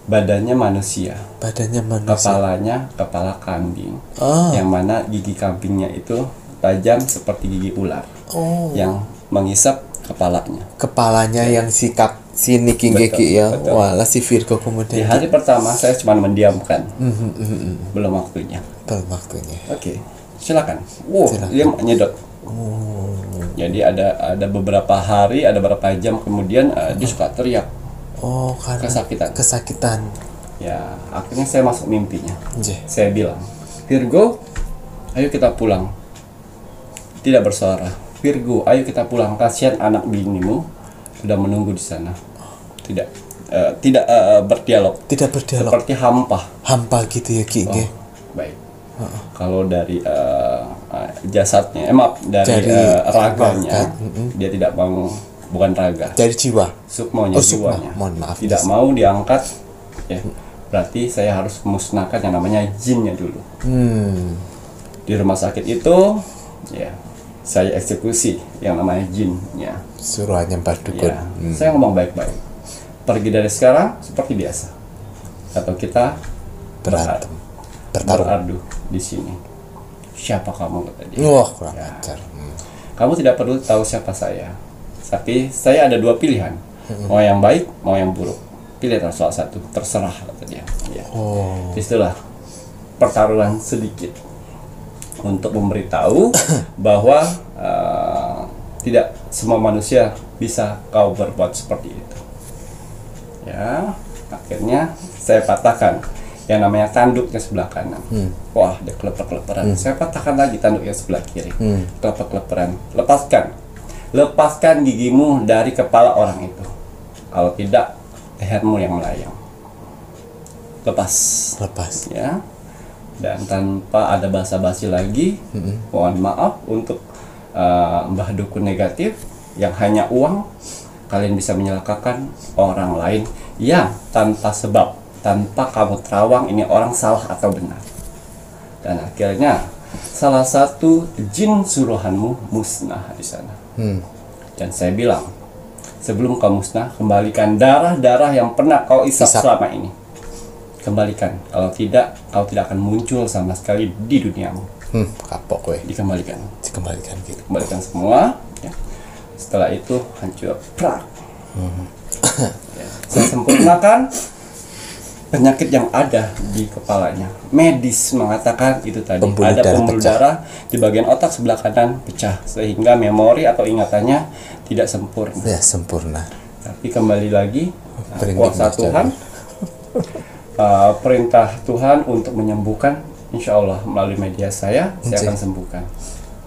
badannya manusia, Badannya manusia. kepalanya kepala kambing, Ah. yang mana gigi kambingnya itu tajam seperti gigi ular, Oh. yang mengisap kepalanya. Kepalanya yang sikap sini Ki Betul, Ki ya. betul. Walah si Virgo Di kemudian hari pertama saya cuma mendiamkan, belum waktunya. belum waktunya. Oke, silakan. Wow, Silakan. dia nyedot. Jadi ada beberapa hari, ada beberapa jam kemudian dia suka teriak. Oh, karena Kesakitan. Ya, akhirnya saya masuk mimpinya. Nggih. Saya bilang, Virgo, ayo kita pulang. Tidak bersuara. Virgo, ayo kita pulang. Kasihan anak binimu sudah menunggu di sana. Tidak berdialog. Tidak berdialog. Seperti hampa. Hampa gitu ya Ki nggih. Baik. Kalau dari jasadnya, maaf, dari raganya, dia tidak mau, bukan raga, Dari jiwa. sukmonya, Oh, sukma. jiwanya, Mohon maaf. tidak mau diangkat. Ya, berarti saya harus musnahkan yang namanya jinnya dulu. Di rumah sakit itu, ya, saya eksekusi yang namanya jinnya. Suruhannya Mbah Dukun. Ya, saya ngomong baik-baik. Pergi dari sekarang seperti biasa, atau kita Berantem. Bertarung. beradu di sini. Siapa kamu, kata dia. Wah, kurang Ya. ajar. Kamu tidak perlu tahu siapa saya. Tapi saya ada 2 pilihan. Mau yang baik, mau yang buruk. Pilih salah satu, terserah, kata dia. Ya. Oh. Disitulah pertaruhan sedikit untuk memberitahu bahwa tidak semua manusia bisa kau berbuat seperti itu. Ya, akhirnya saya patahkan yang namanya tanduknya sebelah kanan. Wah, dia keleper-keleperan. Saya patahkan lagi tanduknya sebelah kiri. Keleper-keleperan. Lepaskan gigimu dari kepala orang itu. Kalau tidak, lehermu yang melayang. Lepas. Ya. Dan tanpa ada basa-basi lagi, mohon maaf untuk Mbah Dukun negatif yang hanya uang, kalian bisa menyalahkan orang lain yang tanpa sebab, tanpa kamu terawang ini orang salah atau benar. Dan akhirnya salah satu jin suruhanmu musnah di sana. Dan saya bilang, sebelum kau musnah, kembalikan darah-darah yang pernah kau isap selama ini. Kembalikan. Kalau tidak, kau tidak akan muncul sama sekali di duniamu. Kapok gue. Dikembalikan Gitu. Kembalikan semua. Ya. Setelah itu hancur. Prak. Ya. Saya sempurnakan penyakit yang ada di kepalanya. Medis mengatakan itu tadi ada pembuluh darah di bagian otak sebelah kanan pecah, sehingga memori atau ingatannya tidak sempurna. Ya, sempurna. Tapi kembali lagi, kuasa Tuhan, perintah Tuhan untuk menyembuhkan, insya Allah melalui media saya akan sembuhkan.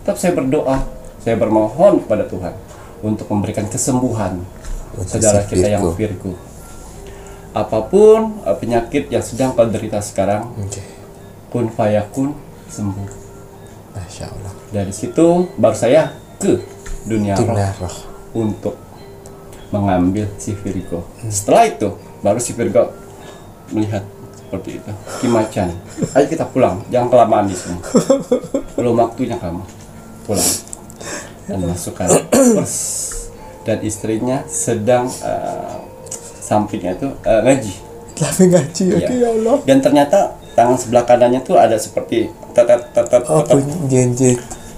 Tetap saya berdoa, saya bermohon kepada Tuhan untuk memberikan kesembuhan saudara kita yang Virgo. Apapun penyakit yang sedang kau derita sekarang, kun fayakun, sembuh. Masya Allah. Dari situ baru saya ke dunia roh untuk mengambil si Virgo. Setelah itu baru si Virgo melihat seperti itu. Ki Macan, ayo kita pulang, jangan kelamaan di sini. Belum waktunya kamu pulang. Dan masukkan pers. Dan istrinya sedang sampingnya itu ngaji. Lagi ngaji Ya. Ya Allah. Dan ternyata tangan sebelah kanannya tuh ada seperti tetet.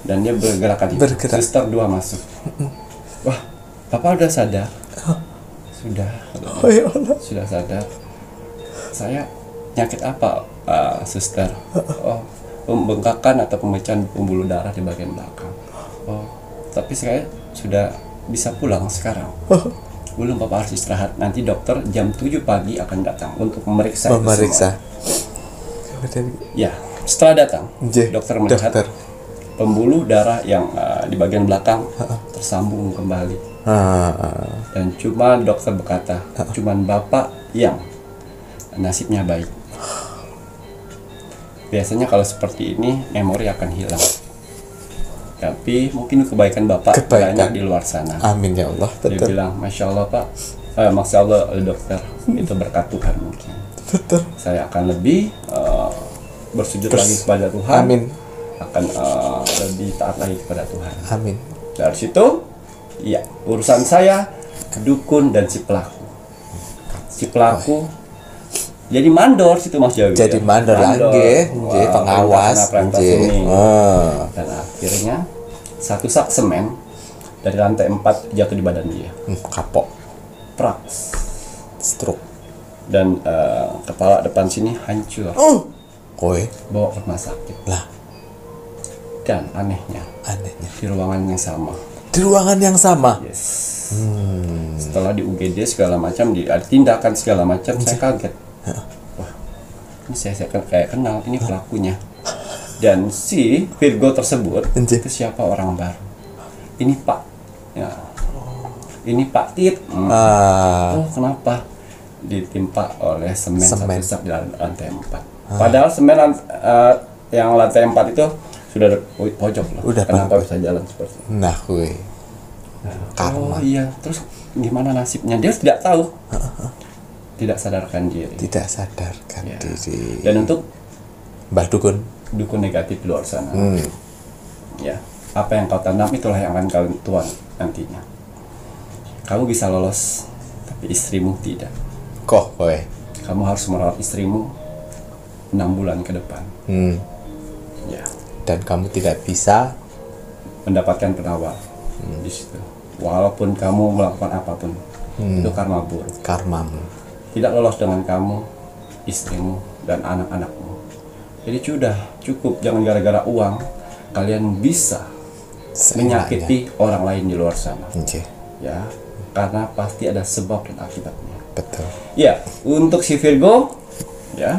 Dan dia bergerak. Suster 2 masuk. Wah, Papa udah sadar? Sudah. Oh ya Allah. Sudah sadar. Saya penyakit apa, suster? Oh, pembengkakan atau pemecahan pembuluh darah di bagian belakang. Oh, tapi saya sudah bisa pulang sekarang. Belum, Papa harus istirahat. Nanti dokter jam 7 pagi akan datang untuk memeriksa. Ya, setelah datang, dokter melihat pembuluh darah yang di bagian belakang tersambung kembali. Dan cuma dokter berkata, cuman Bapak yang nasibnya baik. Biasanya kalau seperti ini memori akan hilang. Tapi mungkin kebaikan Bapak banyak di luar sana. Amin ya Allah. Dia bilang, Masya Allah Pak, Masya Allah dokter, itu berkat Tuhan mungkin. Betul. Saya akan lebih bersujud lagi kepada Tuhan. Amin. Akan lebih taat lagi kepada Tuhan. Amin. Dari situ, ya urusan saya dukun dan si pelaku. Si pelaku jadi mandor situ Mas Jawi. Jadi mandor lagi, pengawas. Dan akhirnya satu sak semen dari lantai 4 jatuh di badan dia. Kapok. Prak. Stroke. Dan kepala depan sini hancur. Bawa ke rumah sakit. Lah. Dan anehnya di ruangan yang sama. Yes. Setelah di UGD segala macam, ada tindakan segala macam, saya kaget. Wah, ini saya kayak kenal ini pelakunya. Dan si Virgo tersebut itu siapa, orang baru. Ini Pak. Ya. Ini Pak Tit. Oh, kenapa? Ditimpa oleh semen satu sak di lantai 4. Padahal semen yang lantai 4 itu sudah pojok loh. Kenapa bisa jalan seperti itu? Nah, gue. Oh iya, terus gimana nasibnya? Dia tidak tahu. Tidak sadarkan diri. Diri. Dan untuk Mbah Dukun negatif di luar sana. Ya, apa yang kau tanam itulah yang akan kau tuai nantinya. Kamu bisa lolos, tapi istrimu tidak. Kamu harus merawat istrimu 6 bulan ke depan. Ya. Dan kamu tidak bisa mendapatkan penawar di situ. Walaupun kamu melakukan apapun, itu karma buruk. Karmamu. Tidak lolos dengan kamu, istrimu, dan anak-anakmu. Jadi sudah cukup, jangan gara-gara uang kalian bisa menyakiti orang lain di luar sana. Ya, karena pasti ada sebab dan akibatnya. Betul. Ya, untuk si Virgo, ya,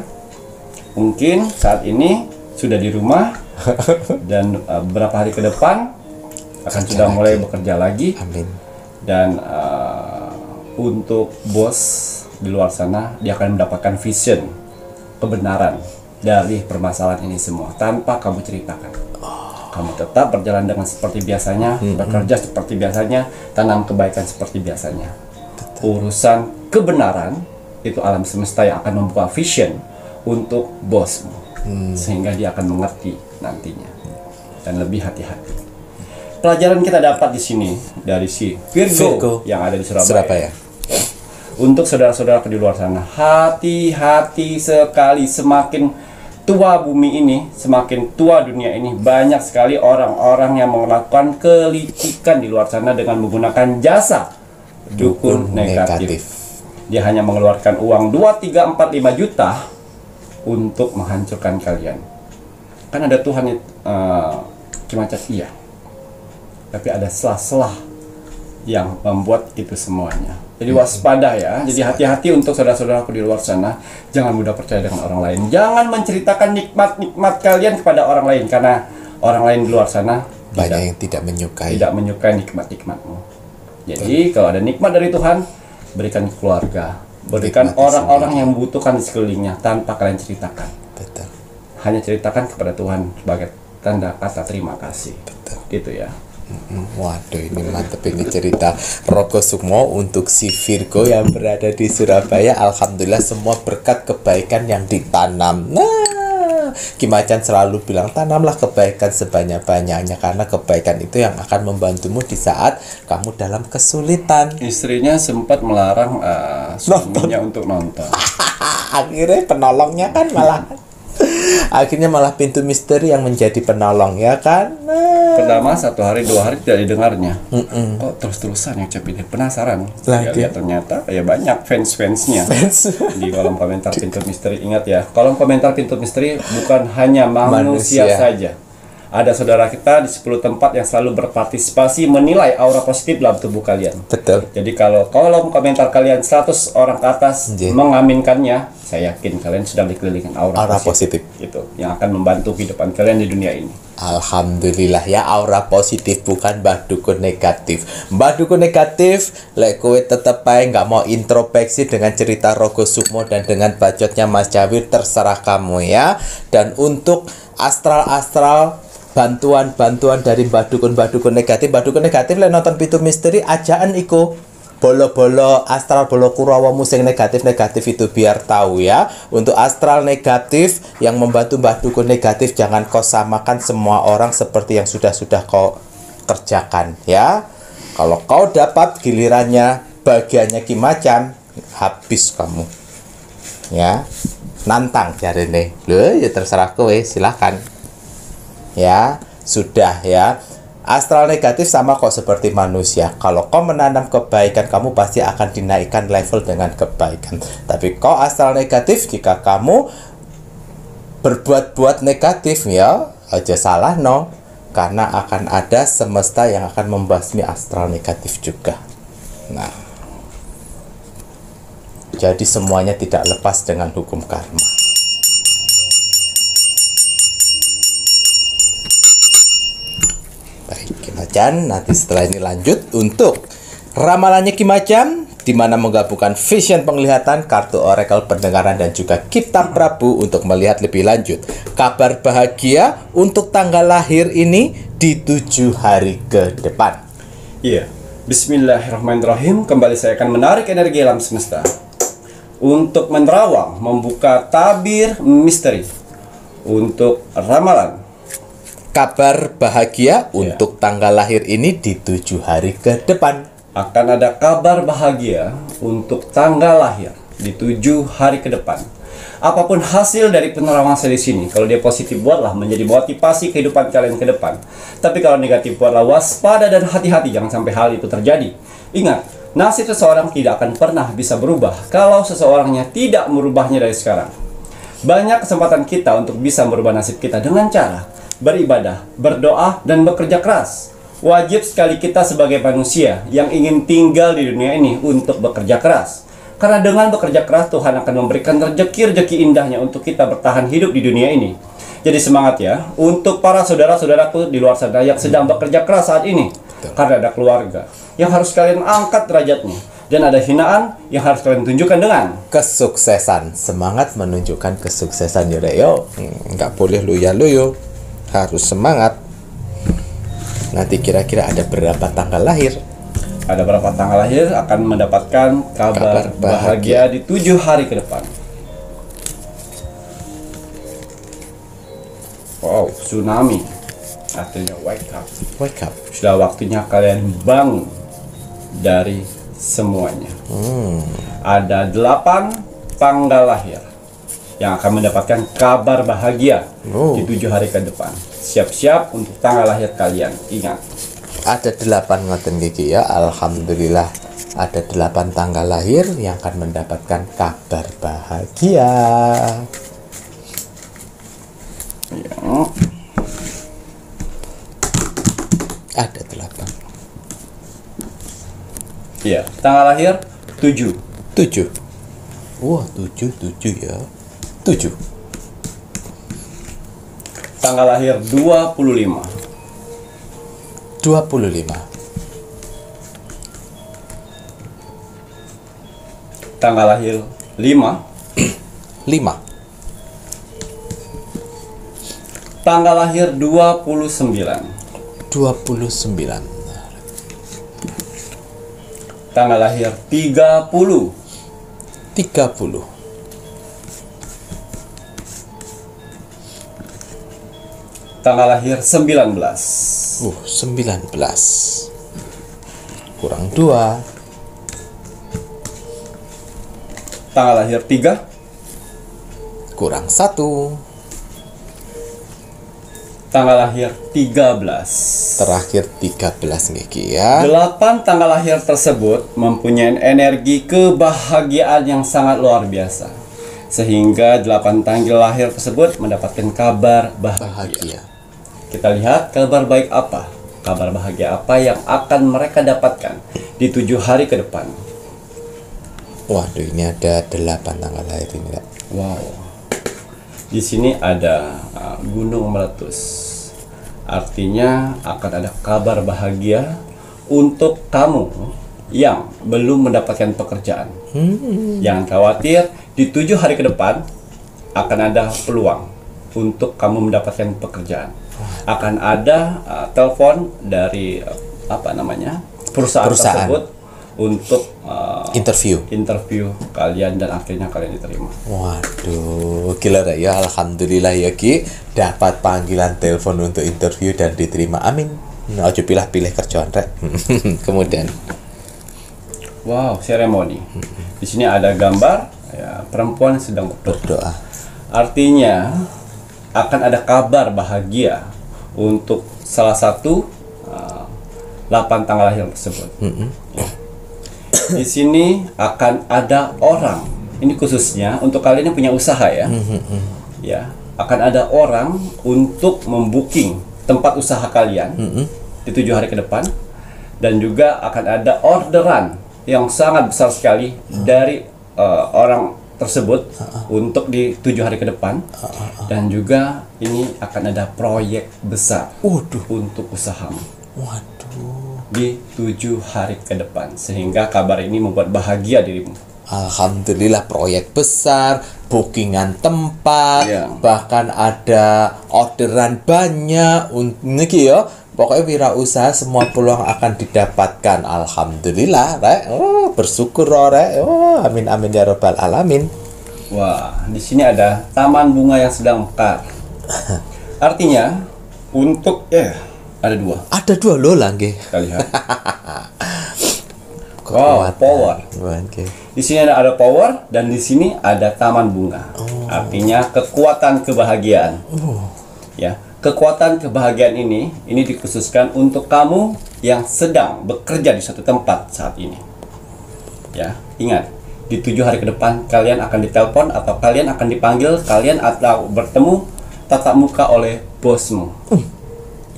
mungkin saat ini sudah di rumah dan beberapa hari ke depan akan sudah mulai bekerja lagi. Amin. Dan untuk bos di luar sana, dia akan mendapatkan vision kebenaran dari permasalahan ini semua tanpa kamu ceritakan. Kamu tetap berjalan dengan seperti biasanya, bekerja seperti biasanya, tanam kebaikan seperti biasanya. Urusan kebenaran itu alam semesta yang akan membuka vision untuk bosmu, sehingga dia akan mengerti nantinya dan lebih hati-hati. Pelajaran kita dapat di sini dari si Virgo yang ada di Surabaya. Untuk saudara-saudara di luar sana, hati-hati sekali. Semakin tua bumi ini, semakin tua dunia ini, banyak sekali orang-orang yang melakukan kelicikan di luar sana dengan menggunakan jasa dukun negatif. Dia hanya mengeluarkan uang 2, 3, 4, 5 juta untuk menghancurkan kalian. Kan ada Tuhan Kimacan, iya. Tapi ada selah-selah yang membuat itu semuanya. Jadi waspada ya. Jadi hati-hati untuk saudara-saudaraku di luar sana. Jangan mudah percaya dengan orang lain. Jangan menceritakan nikmat-nikmat kalian kepada orang lain, karena orang lain di luar sana banyak yang tidak menyukai nikmat-nikmatmu. Jadi kalau ada nikmat dari Tuhan, berikan ke keluarga, berikan orang-orang yang membutuhkan di sekelilingnya tanpa kalian ceritakan. Betul. Hanya ceritakan kepada Tuhan sebagai tanda kata terima kasih. Betul. Gitu ya. Waduh, ini mantep ini cerita Rogo Sukmo untuk si Virgo yang berada di Surabaya. Alhamdulillah semua berkat kebaikan yang ditanam. Nah, Kimacan selalu bilang tanamlah kebaikan sebanyak-banyaknya, karena kebaikan itu yang akan membantumu di saat kamu dalam kesulitan. Istrinya sempat melarang suaminya untuk nonton. Akhirnya penolongnya kan malah pintu misteri yang menjadi penolong, ya kan? Pertama 1 hari 2 hari tidak didengarnya. Kok terus-terusan yang ini penasaran. Lihat ternyata ya banyak fans-fansnya di kolom komentar pintu misteri. Ingat ya, kolom komentar pintu misteri bukan hanya manusia saja. Ada saudara kita di 10 tempat yang selalu berpartisipasi menilai aura positif dalam tubuh kalian. Betul. Jadi kalau kolom komentar kalian 100 orang ke atas mengaminkannya, saya yakin kalian sedang dikelilingi aura positif. Gitu, yang akan membantu kehidupan kalian di dunia ini. Alhamdulillah ya, aura positif, bukan mbah dukun negatif. Mbah dukun negatif, lek kowe tetep ae nggak mau introspeksi dengan cerita Rogo Sukmo dan dengan bacotnya Mas Jawir, terserah kamu ya. Dan untuk astral-astral, bantuan dari mbah dukun negatif lek nonton pintu misteri ajaan iku bolo-bolo astral bolo kurawamu sing negatif itu biar tahu ya. Untuk astral negatif yang membantu mbah dukun negatif, jangan kau samakan semua orang seperti yang sudah kau kerjakan ya. Kalau kau dapat gilirannya bagiannya Kimacan, habis kamu ya. Nantang jarene loh ya, terserah kowe, silahkan ya. Sudah ya. Astral negatif sama kok seperti manusia. Kalau kau menanam kebaikan, kamu pasti akan dinaikkan level dengan kebaikan. Tapi kau astral negatif, jika kamu berbuat negatif ya, aja salah no. Karena akan ada semesta yang akan membasmi astral negatif juga. Nah, jadi semuanya tidak lepas dengan hukum karma. Kimacan, nanti setelah ini lanjut untuk ramalannya Kimacan, di mana menggabungkan vision penglihatan, kartu orakel pendengaran, dan juga kitab Prabu untuk melihat lebih lanjut kabar bahagia untuk tanggal lahir ini di 7 hari ke depan. Iya, bismillahirrahmanirrahim. Kembali saya akan menarik energi alam semesta untuk menerawang, membuka tabir misteri untuk ramalan kabar bahagia untuk tanggal lahir ini di 7 hari ke depan. Akan ada kabar bahagia untuk tanggal lahir di 7 hari ke depan. Apapun hasil dari penerawangan saya di sini, kalau dia positif buatlah menjadi motivasi kehidupan kalian ke depan. Tapi kalau negatif buatlah waspada dan hati-hati, jangan sampai hal itu terjadi. Ingat, nasib seseorang tidak akan pernah bisa berubah kalau seseorangnya tidak merubahnya dari sekarang. Banyak kesempatan kita untuk bisa merubah nasib kita dengan cara beribadah, berdoa, dan bekerja keras. Wajib sekali kita sebagai manusia yang ingin tinggal di dunia ini untuk bekerja keras. Karena dengan bekerja keras Tuhan akan memberikan rezeki-rezeki indahnya untuk kita bertahan hidup di dunia ini. Jadi semangat ya untuk para saudara-saudaraku di luar sana yang sedang bekerja keras saat ini. Karena ada keluarga yang harus kalian angkat derajatnya. Dan ada hinaan yang harus kalian tunjukkan dengan kesuksesan. Semangat menunjukkan kesuksesan yo Rek yo. Nggak boleh loyo. Harus semangat. Nanti kira-kira ada berapa tanggal lahir? ada berapa tanggal lahir akan mendapatkan kabar bahagia di 7 hari ke depan. Wow, tsunami. Artinya wake up. Wake up. Sudah waktunya kalian bangun dari semuanya. Ada 8 tanggal lahir yang akan mendapatkan kabar bahagia di 7 hari ke depan. Siap-siap untuk tanggal lahir kalian. Ingat. Ada 8 ngoten gigi ya. Alhamdulillah ada 8 tanggal lahir yang akan mendapatkan kabar bahagia. Ya. Ada 8. Iya, tanggal lahir 7. 7. Wah, 7 ya. 7. Tanggal lahir 25. 25. Tanggal lahir 5. 5. Tanggal lahir 29. 29. Tanggal lahir 30. 30. Tanggal lahir 19. 19. Kurang 2. Tanggal lahir 3. Kurang 1. Tanggal lahir 13. Terakhir 13 gigi ya. 8 tanggal lahir tersebut mempunyai energi kebahagiaan yang sangat luar biasa. Sehingga 8 tanggal lahir tersebut mendapatkan kabar bahagia. Kita lihat kabar baik apa, kabar bahagia apa yang akan mereka dapatkan di 7 hari ke depan. Waduh, ini ada 8 tanggal lahir ini. Kak. Wow. Di sini ada gunung meletus. Artinya akan ada kabar bahagia untuk kamu yang belum mendapatkan pekerjaan. Jangan khawatir, di 7 hari ke depan akan ada peluang untuk kamu mendapatkan pekerjaan. Akan ada telepon dari perusahaan tersebut untuk interview kalian dan akhirnya kalian diterima. Waduh, gila dah ya. Alhamdulillah ya Ki, dapat panggilan telepon untuk interview dan diterima. Amin. Ojo pilih-pilih kerjaan rek. Kemudian, wow, seremoni. Di sini ada gambar ya, perempuan sedang berdoa. berdoa. Artinya akan ada kabar bahagia untuk salah satu 8 tanggal lahir tersebut. Ya. Di sini akan ada orang, ini khususnya untuk kalian yang punya usaha ya. Ya, akan ada orang untuk membooking tempat usaha kalian di 7 hari ke depan, dan juga akan ada orderan yang sangat besar sekali dari orang tersebut untuk di 7 hari ke depan, dan juga ini akan ada proyek besar untuk usahamu. Waduh. Di 7 hari ke depan, sehingga kabar ini membuat bahagia dirimu. Alhamdulillah, proyek besar, bookingan tempat, Ya. bahkan ada orderan banyak niki ya. Pokoknya wirausaha semua peluang akan didapatkan. Alhamdulillah, rek. Oh, bersyukur rek. Oh, amin amin ya rabbal alamin. Wah, di sini ada taman bunga yang sedang mekar. Artinya untuk ada 2. Ada 2 loh lah nggih. Kita lihat. Wow, power. Di sini ada power dan di sini ada taman bunga. Artinya kekuatan kebahagiaan. Ya, kekuatan kebahagiaan ini dikhususkan untuk kamu yang sedang bekerja di suatu tempat saat ini. Ya, ingat, di 7 hari ke depan kalian akan ditelepon atau kalian akan dipanggil, kalian atau bertemu tatap muka oleh bosmu.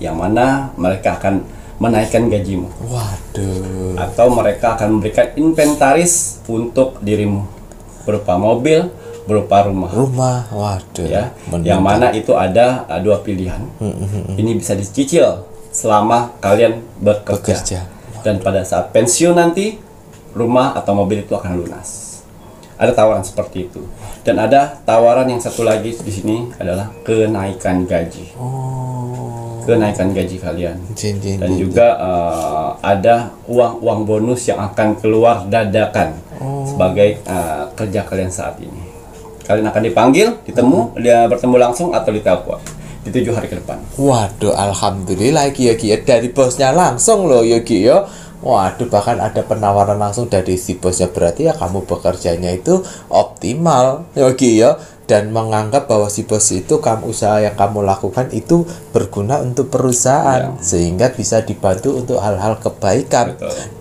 Yang mana mereka akan menaikkan gajimu. Waduh. Atau mereka akan memberikan inventaris untuk dirimu berupa mobil, berupa rumah. Waduh. Ya, yang mana itu ada dua pilihan. Ini bisa dicicil selama kalian bekerja. Dan pada saat pensiun nanti, rumah atau mobil itu akan lunas. Ada tawaran seperti itu. Dan ada tawaran yang satu lagi di sini adalah kenaikan gaji. Kenaikan gaji kalian. Dan juga ada uang bonus yang akan keluar dadakan sebagai kerja kalian saat ini. Kalian akan dipanggil, dia bertemu langsung atau ditelepon di 7 hari ke depan. Waduh, alhamdulillah Ki ya, dari bosnya langsung loh ya Ki ya. Waduh, bahkan ada penawaran langsung dari si bosnya, berarti ya kamu bekerjanya itu optimal ya Ki ya, dan menganggap bahwa si bos itu usaha yang kamu lakukan itu berguna untuk perusahaan, sehingga bisa dibantu untuk hal-hal kebaikan.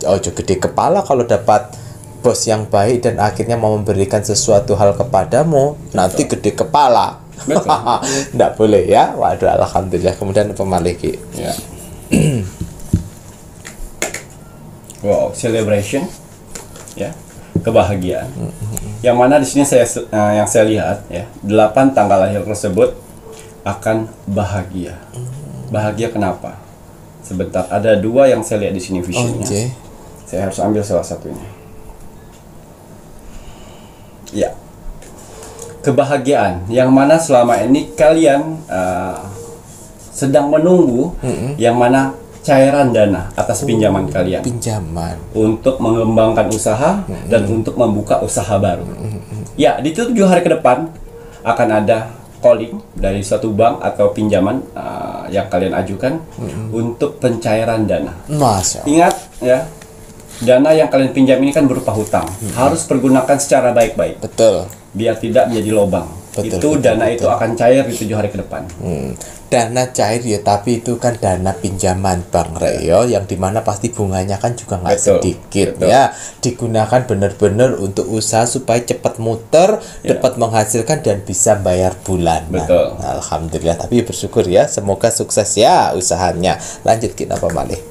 Ojo gede kepala kalau dapat bos yang baik dan akhirnya mau memberikan sesuatu hal kepadamu, nanti gede kepala. Nggak boleh ya. Waduh, alhamdulillah. Kemudian apa maliki? Ya. Wow, celebration, ya, kebahagiaan. Yang mana di sini yang saya lihat ya, 8 tanggal lahir tersebut akan bahagia. Bahagia kenapa? Sebentar, ada 2 yang saya lihat di sini visionnya. Saya harus ambil salah satunya. Ya, kebahagiaan yang mana selama ini kalian sedang menunggu, yang mana cairan dana atas pinjaman kalian, untuk mengembangkan usaha dan untuk membuka usaha baru. Ya, di 7 hari ke depan akan ada calling dari suatu bank atau pinjaman yang kalian ajukan untuk pencairan dana. Ingat ya, dana yang kalian pinjam ini kan berupa hutang, harus pergunakan secara baik-baik. Betul. Biar tidak menjadi lobang. Dana itu akan cair di 7 hari ke depan. Dana cair ya, tapi itu kan dana pinjaman Bang Reo, yang dimana pasti bunganya kan juga nggak sedikit. Ya, digunakan benar-benar untuk usaha supaya cepat muter, dapat menghasilkan dan bisa bayar bulanan. Alhamdulillah, tapi bersyukur ya, semoga sukses ya usahanya. Lanjut kita apa malih?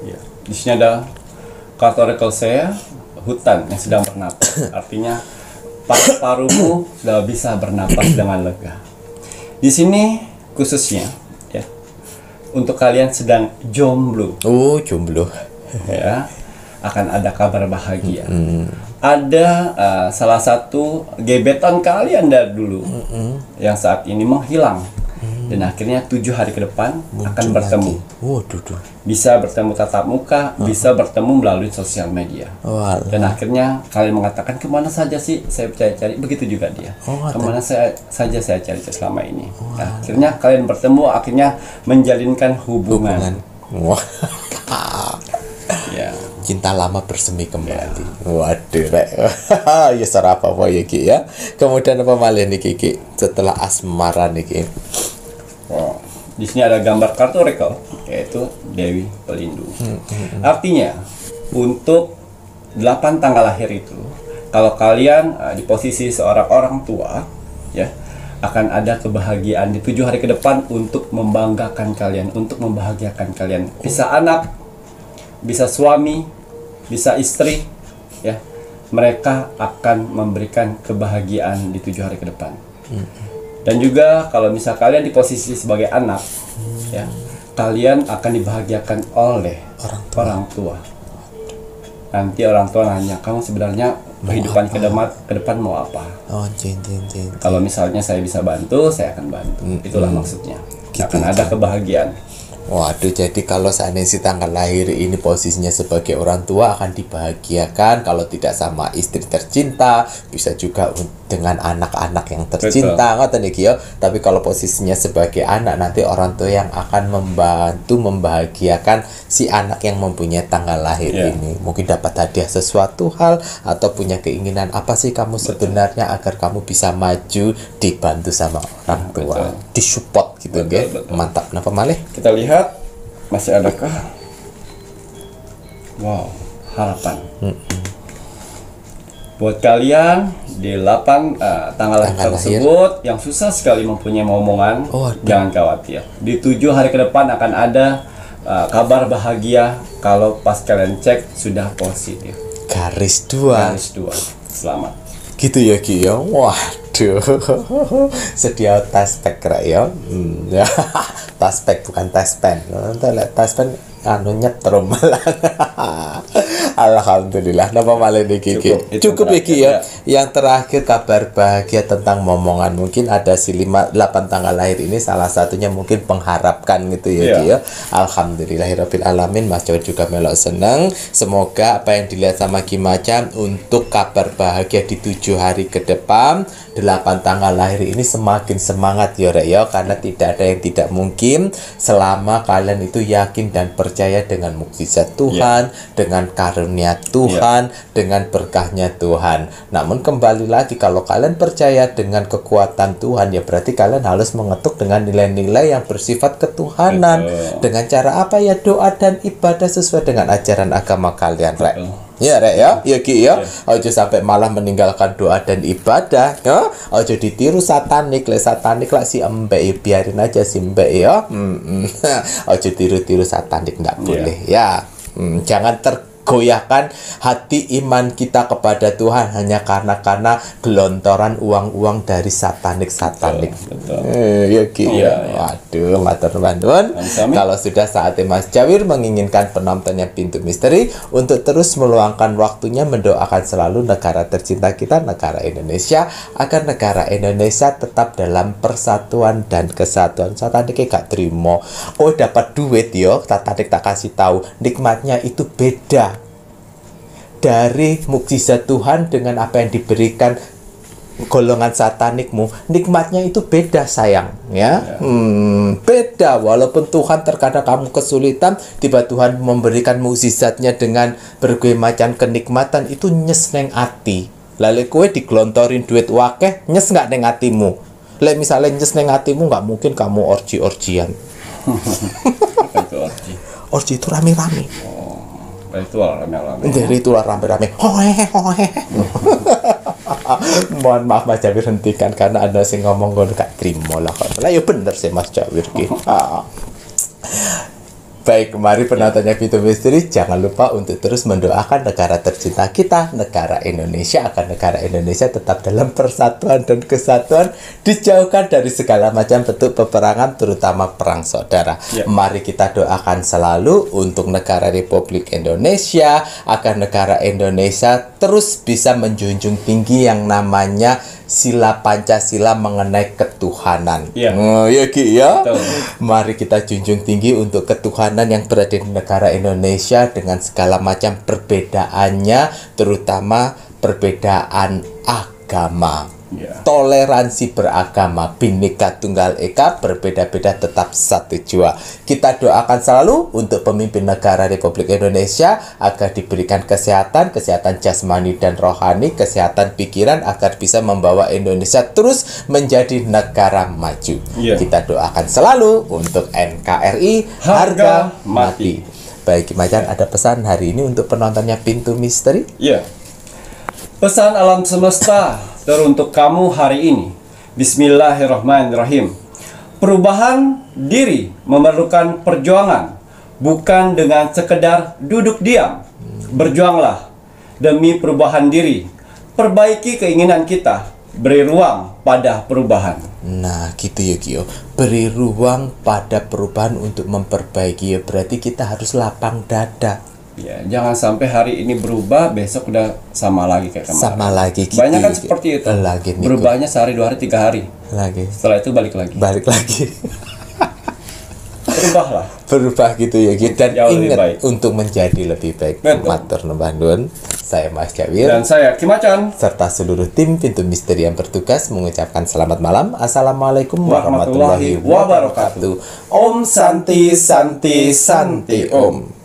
Ya, di sini ada kartu oracle saya, hutan yang sedang bernapas. Artinya paru-parumu sudah bisa bernapas dengan lega. Di sini khususnya ya, untuk kalian sedang jomblo. Jomblo. Ya, akan ada kabar bahagia. Ada salah satu gebetan kalian dari dulu yang saat ini menghilang. Dan akhirnya 7 hari ke depan akan bertemu. Bisa bertemu tatap muka, bisa bertemu melalui sosial media. Dan akhirnya kalian mengatakan, kemana saja sih saya cari-cari. Begitu juga dia, kemana saja saya cari selama ini. Akhirnya kalian bertemu, akhirnya menjalinkan hubungan. Ya. Cinta lama bersemi kembali. Waduh, ya serapa apa ya Ki ya. Kemudian apa malih nih Ki setelah asmara nih Ki? Di sini ada gambar kartu oracle, yaitu Dewi Pelindung. Artinya untuk 8 tanggal lahir itu, kalau kalian di posisi seorang orang tua, ya, akan ada kebahagiaan di 7 hari ke depan untuk membanggakan kalian, untuk membahagiakan kalian. Bisa anak, bisa suami, bisa istri, ya. Mereka akan memberikan kebahagiaan di 7 hari ke depan. Dan juga kalau misal kalian di posisi sebagai anak, ya, kalian akan dibahagiakan oleh orang tua. Nanti orang tua nanya, kamu sebenarnya kehidupan ke depan mau apa? Kalau misalnya saya bisa bantu, saya akan bantu. Itulah maksudnya. Akan ada kebahagiaan. Waduh, jadi kalau seandainya si tanggal lahir ini posisinya sebagai orang tua akan dibahagiakan, kalau tidak sama istri tercinta, bisa juga dengan anak-anak yang tercinta, ngoten iki ya. Tapi kalau posisinya sebagai anak, nanti orang tua yang akan membantu membahagiakan si anak yang mempunyai tanggal lahir ini. Mungkin dapat hadiah sesuatu hal, atau punya keinginan apa sih kamu sebenarnya agar kamu bisa maju, dibantu sama orang tua, disupport gitu. Mantap. Kenapa malih? Kita lihat masih adakah? Wow, harapan. Buat kalian di 8 tanggal lahir tersebut yang susah sekali mempunyai omongan, jangan khawatir. Di 7 hari ke depan akan ada kabar bahagia kalau pas kalian cek sudah positif. Garis 2. Selamat. Gitu ya Ki ya. Waduh. Sedia tes pack ya. Tas pack bukan tes pen. Tes pen anu nyetrum. Alhamdulillah. Napa malih niki cukup iki ya. Yang terakhir kabar bahagia tentang momongan, mungkin ada si 8 tanggal lahir ini salah satunya mungkin mengharapkan gitu ya Ki ya. Alhamdulillahirabbil alamin, Mas Jawi juga melok seneng. Semoga apa yang dilihat sama Ki Macan untuk kabar bahagia di 7 hari ke depan 8 tanggal lahir ini semakin semangat ya Rek ya, karena tidak ada yang tidak mungkin selama kalian itu yakin dan percaya dengan mukjizat Tuhan, dengan karunia Tuhan, dengan berkahnya Tuhan. Namun kembali lagi, kalau kalian percaya dengan kekuatan Tuhan, ya berarti kalian harus mengetuk dengan nilai-nilai yang bersifat ketuhanan. Dengan cara apa ya? Doa dan ibadah sesuai dengan ajaran agama kalian, Rek. Ya Rek ya, ya Ki ya. Ojo sampai malah meninggalkan doa dan ibadah ya. Ojo ditiru satanik, satanik lah si embek ya, biarin aja si embek ya. Ojo tiru-tiru satanik, nggak boleh ya. Jangan tergoyahkan hati iman kita kepada Tuhan hanya karena gelontoran uang-uang dari satanik. Ya Ki ya. Waduh, matur nuwun. Kalau sudah saatnya Mas Jawir menginginkan penontonnya Pintu Misteri untuk terus meluangkan waktunya mendoakan selalu negara tercinta kita, negara Indonesia, agar negara Indonesia tetap dalam persatuan dan kesatuan. Satanik gak terima. Oh, dapat duit yo, satanik tak kasih tahu. Nikmatnya itu beda dari mukjizat Tuhan dengan apa yang diberikan golongan satanikmu. Nikmatnya itu beda sayang ya. Beda. Walaupun Tuhan terkadang kamu kesulitan, tiba Tuhan memberikan mukjizatnya dengan berbagai macam kenikmatan, itu nyes neng ati. Lalu kue digelontorin duit wakeh, nyes nggak neng atimu. Lek misalnya nyes neng atimu, nggak mungkin kamu orgi-orgian. Orgi itu rame-rame. Ritual rame-rame. Ritual rame-rame. Mohon maaf Mas Jawir, hentikan karena ada sing ngomong gue gak terima lah. Lah ya bener sih Mas Jawir gitu. Baik, mari penontonnya Pintu Misteri, jangan lupa untuk terus mendoakan negara tercinta kita, negara Indonesia, agar negara Indonesia tetap dalam persatuan dan kesatuan, dijauhkan dari segala macam bentuk peperangan, terutama perang saudara. Mari kita doakan selalu untuk negara Republik Indonesia, agar negara Indonesia terus bisa menjunjung tinggi yang namanya sila Pancasila mengenai ketuhanan. Ya Ki ya. Mari kita junjung tinggi untuk ketuhanan yang berada di negara Indonesia dengan segala macam perbedaannya, terutama perbedaan agama. Toleransi beragama, Bhinneka Tunggal Ika, berbeda-beda tetap satu jua. Kita doakan selalu untuk pemimpin negara Republik Indonesia agar diberikan kesehatan jasmani dan rohani, kesehatan pikiran, agar bisa membawa Indonesia terus menjadi negara maju. Kita doakan selalu untuk NKRI harga mati. Baik, Macan, ada pesan hari ini untuk penontonnya Pintu Misteri? Pesan alam semesta teruntuk kamu hari ini. Bismillahirrahmanirrahim. Perubahan diri memerlukan perjuangan, bukan dengan sekedar duduk diam. Berjuanglah demi perubahan diri. Perbaiki keinginan kita, beri ruang pada perubahan. Nah, gitu ya Kio. Beri ruang pada perubahan untuk memperbaiki, ya berarti kita harus lapang dada. Ya, jangan sampai hari ini berubah, besok udah sama lagi kayak kemarin. Sama lagi gitu. Banyak kan seperti itu. Berubahnya sehari, 2 hari, 3 hari. Setelah itu balik lagi. Berubahlah. Berubah gitu ya. Dan ingat untuk menjadi lebih baik. Matur nuwun. Saya Mas Jawir. Dan saya Ki Macan. Serta seluruh tim Pintu Misteri yang bertugas mengucapkan selamat malam. Assalamualaikum warahmatullahi wabarakatuh. Om Santi Santi Santi Om.